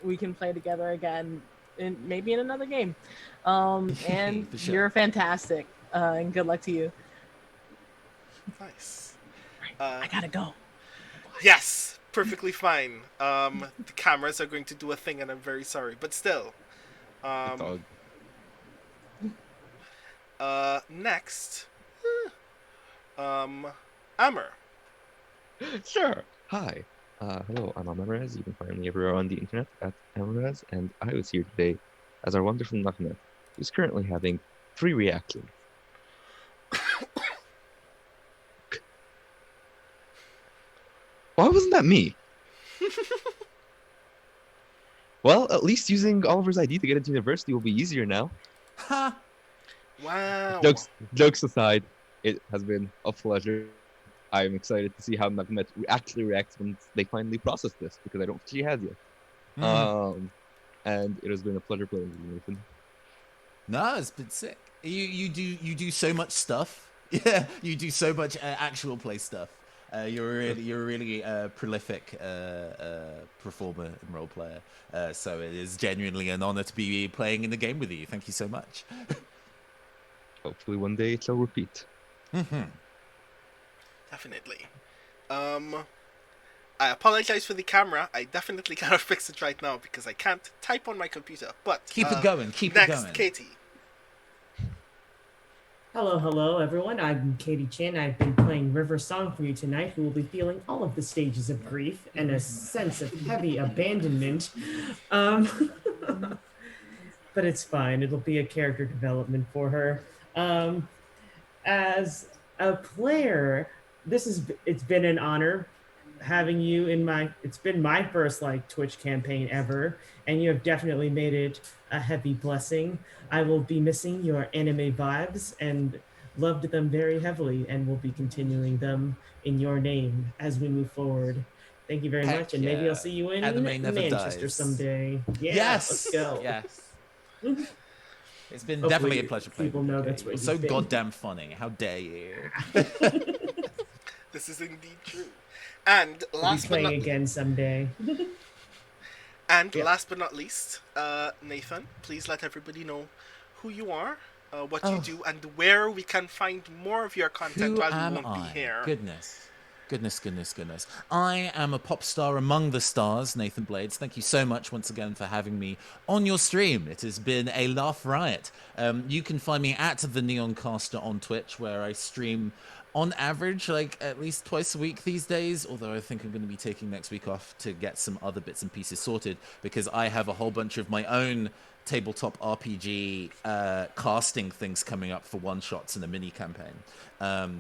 we can play together again in maybe in another game. And For sure. you're fantastic. And good luck to you. Nice. I gotta go. Yes, perfectly fine. The cameras are going to do a thing, and I'm very sorry, but still. Dog. Next, Amber. Sure. Hi. Hello, I'm Amarez. You can find me everywhere on the internet at Amarez, and I was here today as our wonderful Naknet, who's currently having 3 reactions. Why wasn't that me? Well, at least using Oliver's ID to get into university will be easier now. Ha! Wow. Jokes aside, it has been a pleasure. I'm excited to see how Naknet actually reacts when they finally process this, because I don't think she has yet. And it has been a pleasure playing with you, Nathan. No, it's been sick. You do so much stuff. Yeah, you do so much actual play stuff. You're a really prolific performer and role player. So it is genuinely an honor to be playing in the game with you. Thank you so much. Hopefully one day it shall repeat. Definitely. I apologize for the camera. I definitely gotta fix it right now because I can't type on my computer. But Keep it going. Keep next, it going. Katie. Hello, everyone. I'm Katie Chin. I've been playing River Song for you tonight, who will be feeling all of the stages of grief and a sense of heavy abandonment. But it's fine. It'll be a character development for her. As a player, it's been an honor having you in it's been my first Twitch campaign ever, and you have definitely made it a heavy blessing. I will be missing your anime vibes and loved them very heavily, and will be continuing them in your name as we move forward. Thank you very Heck much, and maybe yeah. I'll see you in Anime never Manchester dies. someday. Yeah, Yes. let's go. Yes. It's been Hopefully definitely a pleasure playing people with you, know Katie. that's where You're you've so been. goddamn funny. How dare you? This is indeed true. And We'll be last but playing not again someday. last but not least, Nathan, please let everybody know who you are, what you do, and where we can find more of your content Who while am you won't I? be here. Goodness. I am a pop star among the stars, Nathan Blades. Thank you so much once again for having me on your stream. It has been a laugh riot. You can find me at the Neon Caster on Twitch, where I stream on average at least twice a week these days, although I think I'm going to be taking next week off to get some other bits and pieces sorted, because I have a whole bunch of my own tabletop RPG casting things coming up for one-shots and a mini campaign.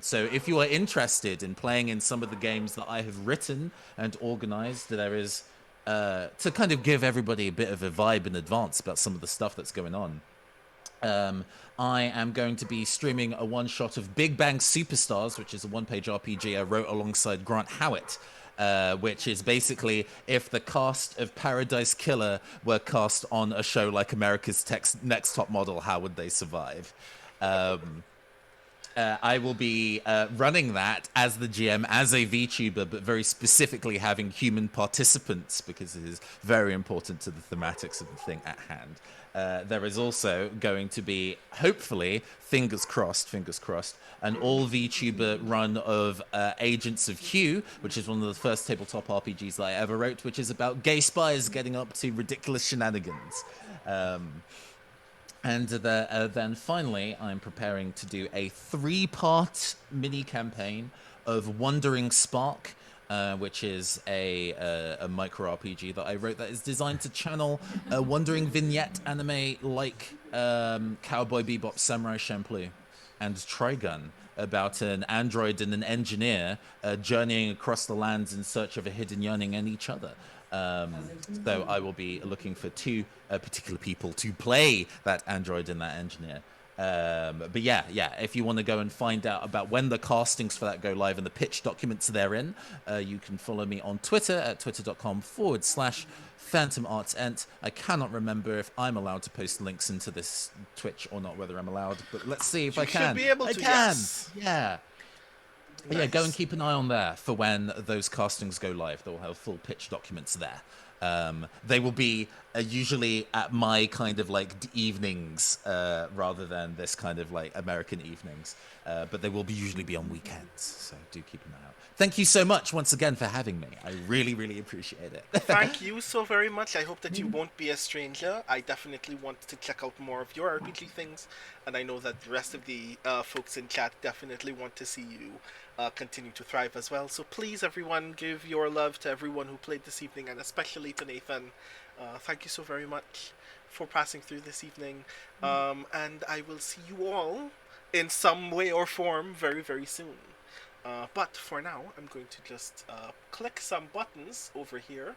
So if you are interested in playing in some of the games that I have written and organized, there is to kind of give everybody a bit of a vibe in advance about some of the stuff that's going on. I am going to be streaming a one-shot of Big Bang Superstars, which is a one-page RPG I wrote alongside Grant Howitt, which is basically if the cast of Paradise Killer were cast on a show like America's Next Top Model, how would they survive? I will be running that as the GM, as a VTuber, but very specifically having human participants, because it is very important to the thematics of the thing at hand. there is also going to be, hopefully, fingers crossed, an all VTuber run of Agents of Hue, which is one of the first tabletop RPGs that I ever wrote, which is about gay spies getting up to ridiculous shenanigans. And then finally, I'm preparing to do a 3-part mini campaign of Wandering Spark, which is a micro RPG that I wrote that is designed to channel a wandering vignette anime like Cowboy Bebop, Samurai Champloo, and Trigun, about an android and an engineer journeying across the lands in search of a hidden yearning in each other. So I will be looking for 2 particular people to play that android and that engineer. But yeah, if you want to go and find out about when the castings for that go live and the pitch documents therein, you can follow me on Twitter at twitter.com/PhantomArtsEnt. I cannot remember if I'm allowed to post links into this Twitch or not, whether I'm allowed, but let's see if I can. You should be able to, I can. Yes. Yeah. Nice. Yeah, go and keep an eye on there for when those castings go live. They'll have full pitch documents there. They will be usually at my kind of like evenings rather than this kind of like American evenings. But they will usually be on weekends. So do keep an eye out. Thank you so much once again for having me. I really, really appreciate it. Thank you so very much. I hope that you won't be a stranger. I definitely want to check out more of your RPG things. And I know that the rest of the folks in chat definitely want to see you continue to thrive as well. So please, everyone, give your love to everyone who played this evening, and especially to Nathan. Thank you so very much for passing through this evening. And I will see you all in some way or form very, very soon. But for now, I'm going to just click some buttons over here.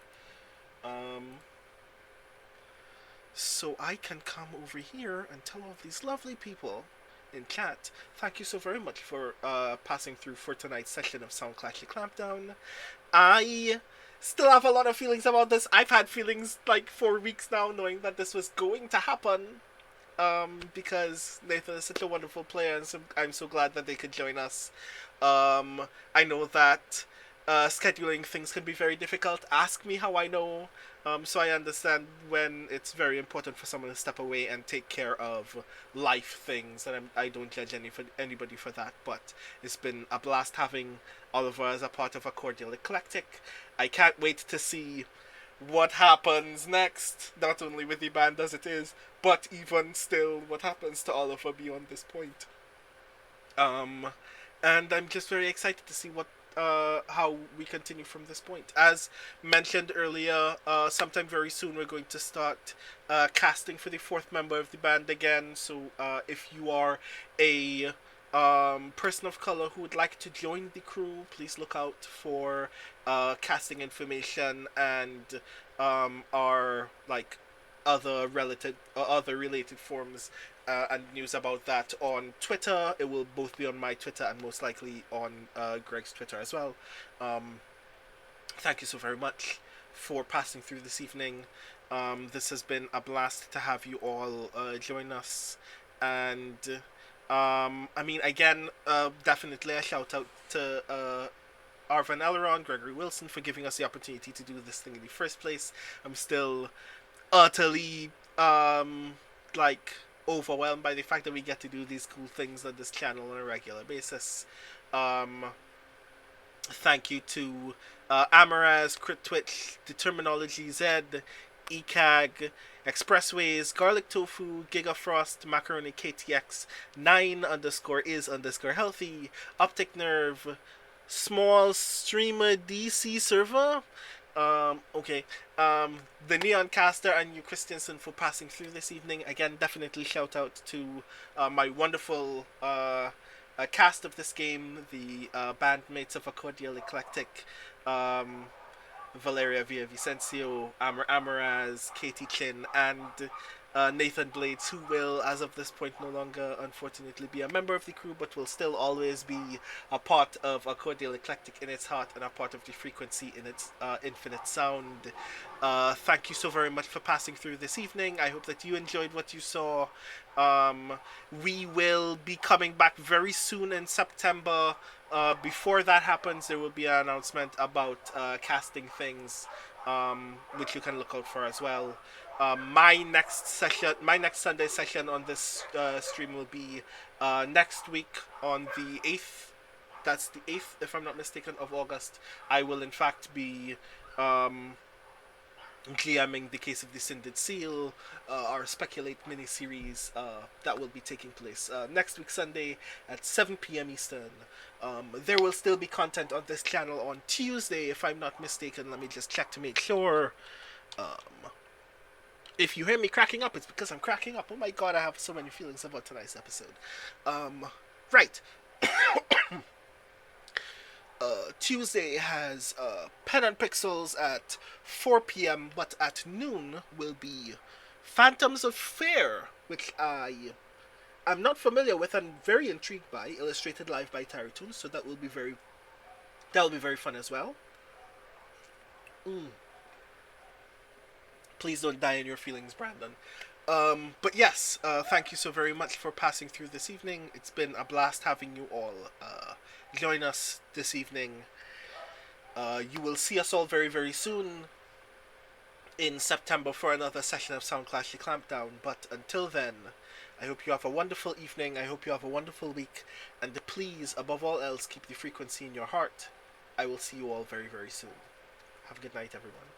So I can come over here and tell all of these lovely people in chat, thank you so very much for passing through for tonight's session of Soundclash Clampdown. I still have a lot of feelings about this. I've had feelings like 4 weeks now, knowing that this was going to happen. Because Nathan is such a wonderful player, and so I'm so glad that they could join us. I know that scheduling things can be very difficult. Ask me how I know. So I understand when it's very important for someone to step away and take care of life things, and I don't judge anybody for that. But it's been a blast having Oliver as a part of a Cordial Eclectic. I can't wait to see what happens next, not only with the band as it is, but even still what happens to Oliver beyond this point. And I'm just very excited to see how we continue from this point. As mentioned earlier, sometime very soon we're going to start casting for the 4th member of the band again. So if you are a person of color who would like to join the crew, please look out for casting information and our like other related forms and news about that on Twitter. It will both be on my Twitter and most likely on Greg's Twitter as well. Thank you so very much for passing through this evening. This has been a blast to have you all join us. And I mean, again, definitely a shout out to Arvan Elron, Gregory Wilson, for giving us the opportunity to do this thing in the first place. I'm still utterly like overwhelmed by the fact that we get to do these cool things on this channel on a regular basis. Thank you to Amaraz, Crit Twitch, Determinology Z, ECAG, Expressways, Garlic Tofu, Gigafrost, Macaroni KTX, 9_is_healthy, Optic Nerve, Small Streamer DC Server, okay, the Neon Caster, and you Christensen for passing through this evening. Again, definitely shout out to my wonderful cast of this game, the bandmates of A Cordial Eclectic, Valeria Villavicencio, Amaraz, Katie Chin, and Nathan Blades, who will, as of this point, no longer, unfortunately, be a member of the crew, but will still always be a part of A Cordial Eclectic in its heart and a part of the frequency in its infinite sound. Thank you so very much for passing through this evening. I hope that you enjoyed what you saw. We will be coming back very soon in September. Before that happens, there will be an announcement about casting things which you can look out for as well. My next Sunday session on this stream will be next week on the 8th. That's the 8th, if I'm not mistaken, of August. I will, in fact, be GMing the Case of the Sinded Seal, our Speculate miniseries that will be taking place next week, Sunday at 7 p.m. Eastern. There will still be content on this channel on Tuesday, if I'm not mistaken. Let me just check to make sure. If you hear me cracking up, it's because I'm cracking up. Oh my god, I have so many feelings about tonight's episode. Right. Tuesday has Pen and Pixels at 4 p.m., but at noon will be Phantoms of Fear, which I'm not familiar with and very intrigued by, illustrated live by Tyrotoon, so that will be very fun as well. Please don't die in your feelings, Brandon. But yes, thank you so very much for passing through this evening. It's been a blast having you all join us this evening. You will see us all very, very soon in September for another session of Soundclash the Clampdown. But until then, I hope you have a wonderful evening. I hope you have a wonderful week. And please, above all else, keep the frequency in your heart. I will see you all very, very soon. Have a good night, everyone.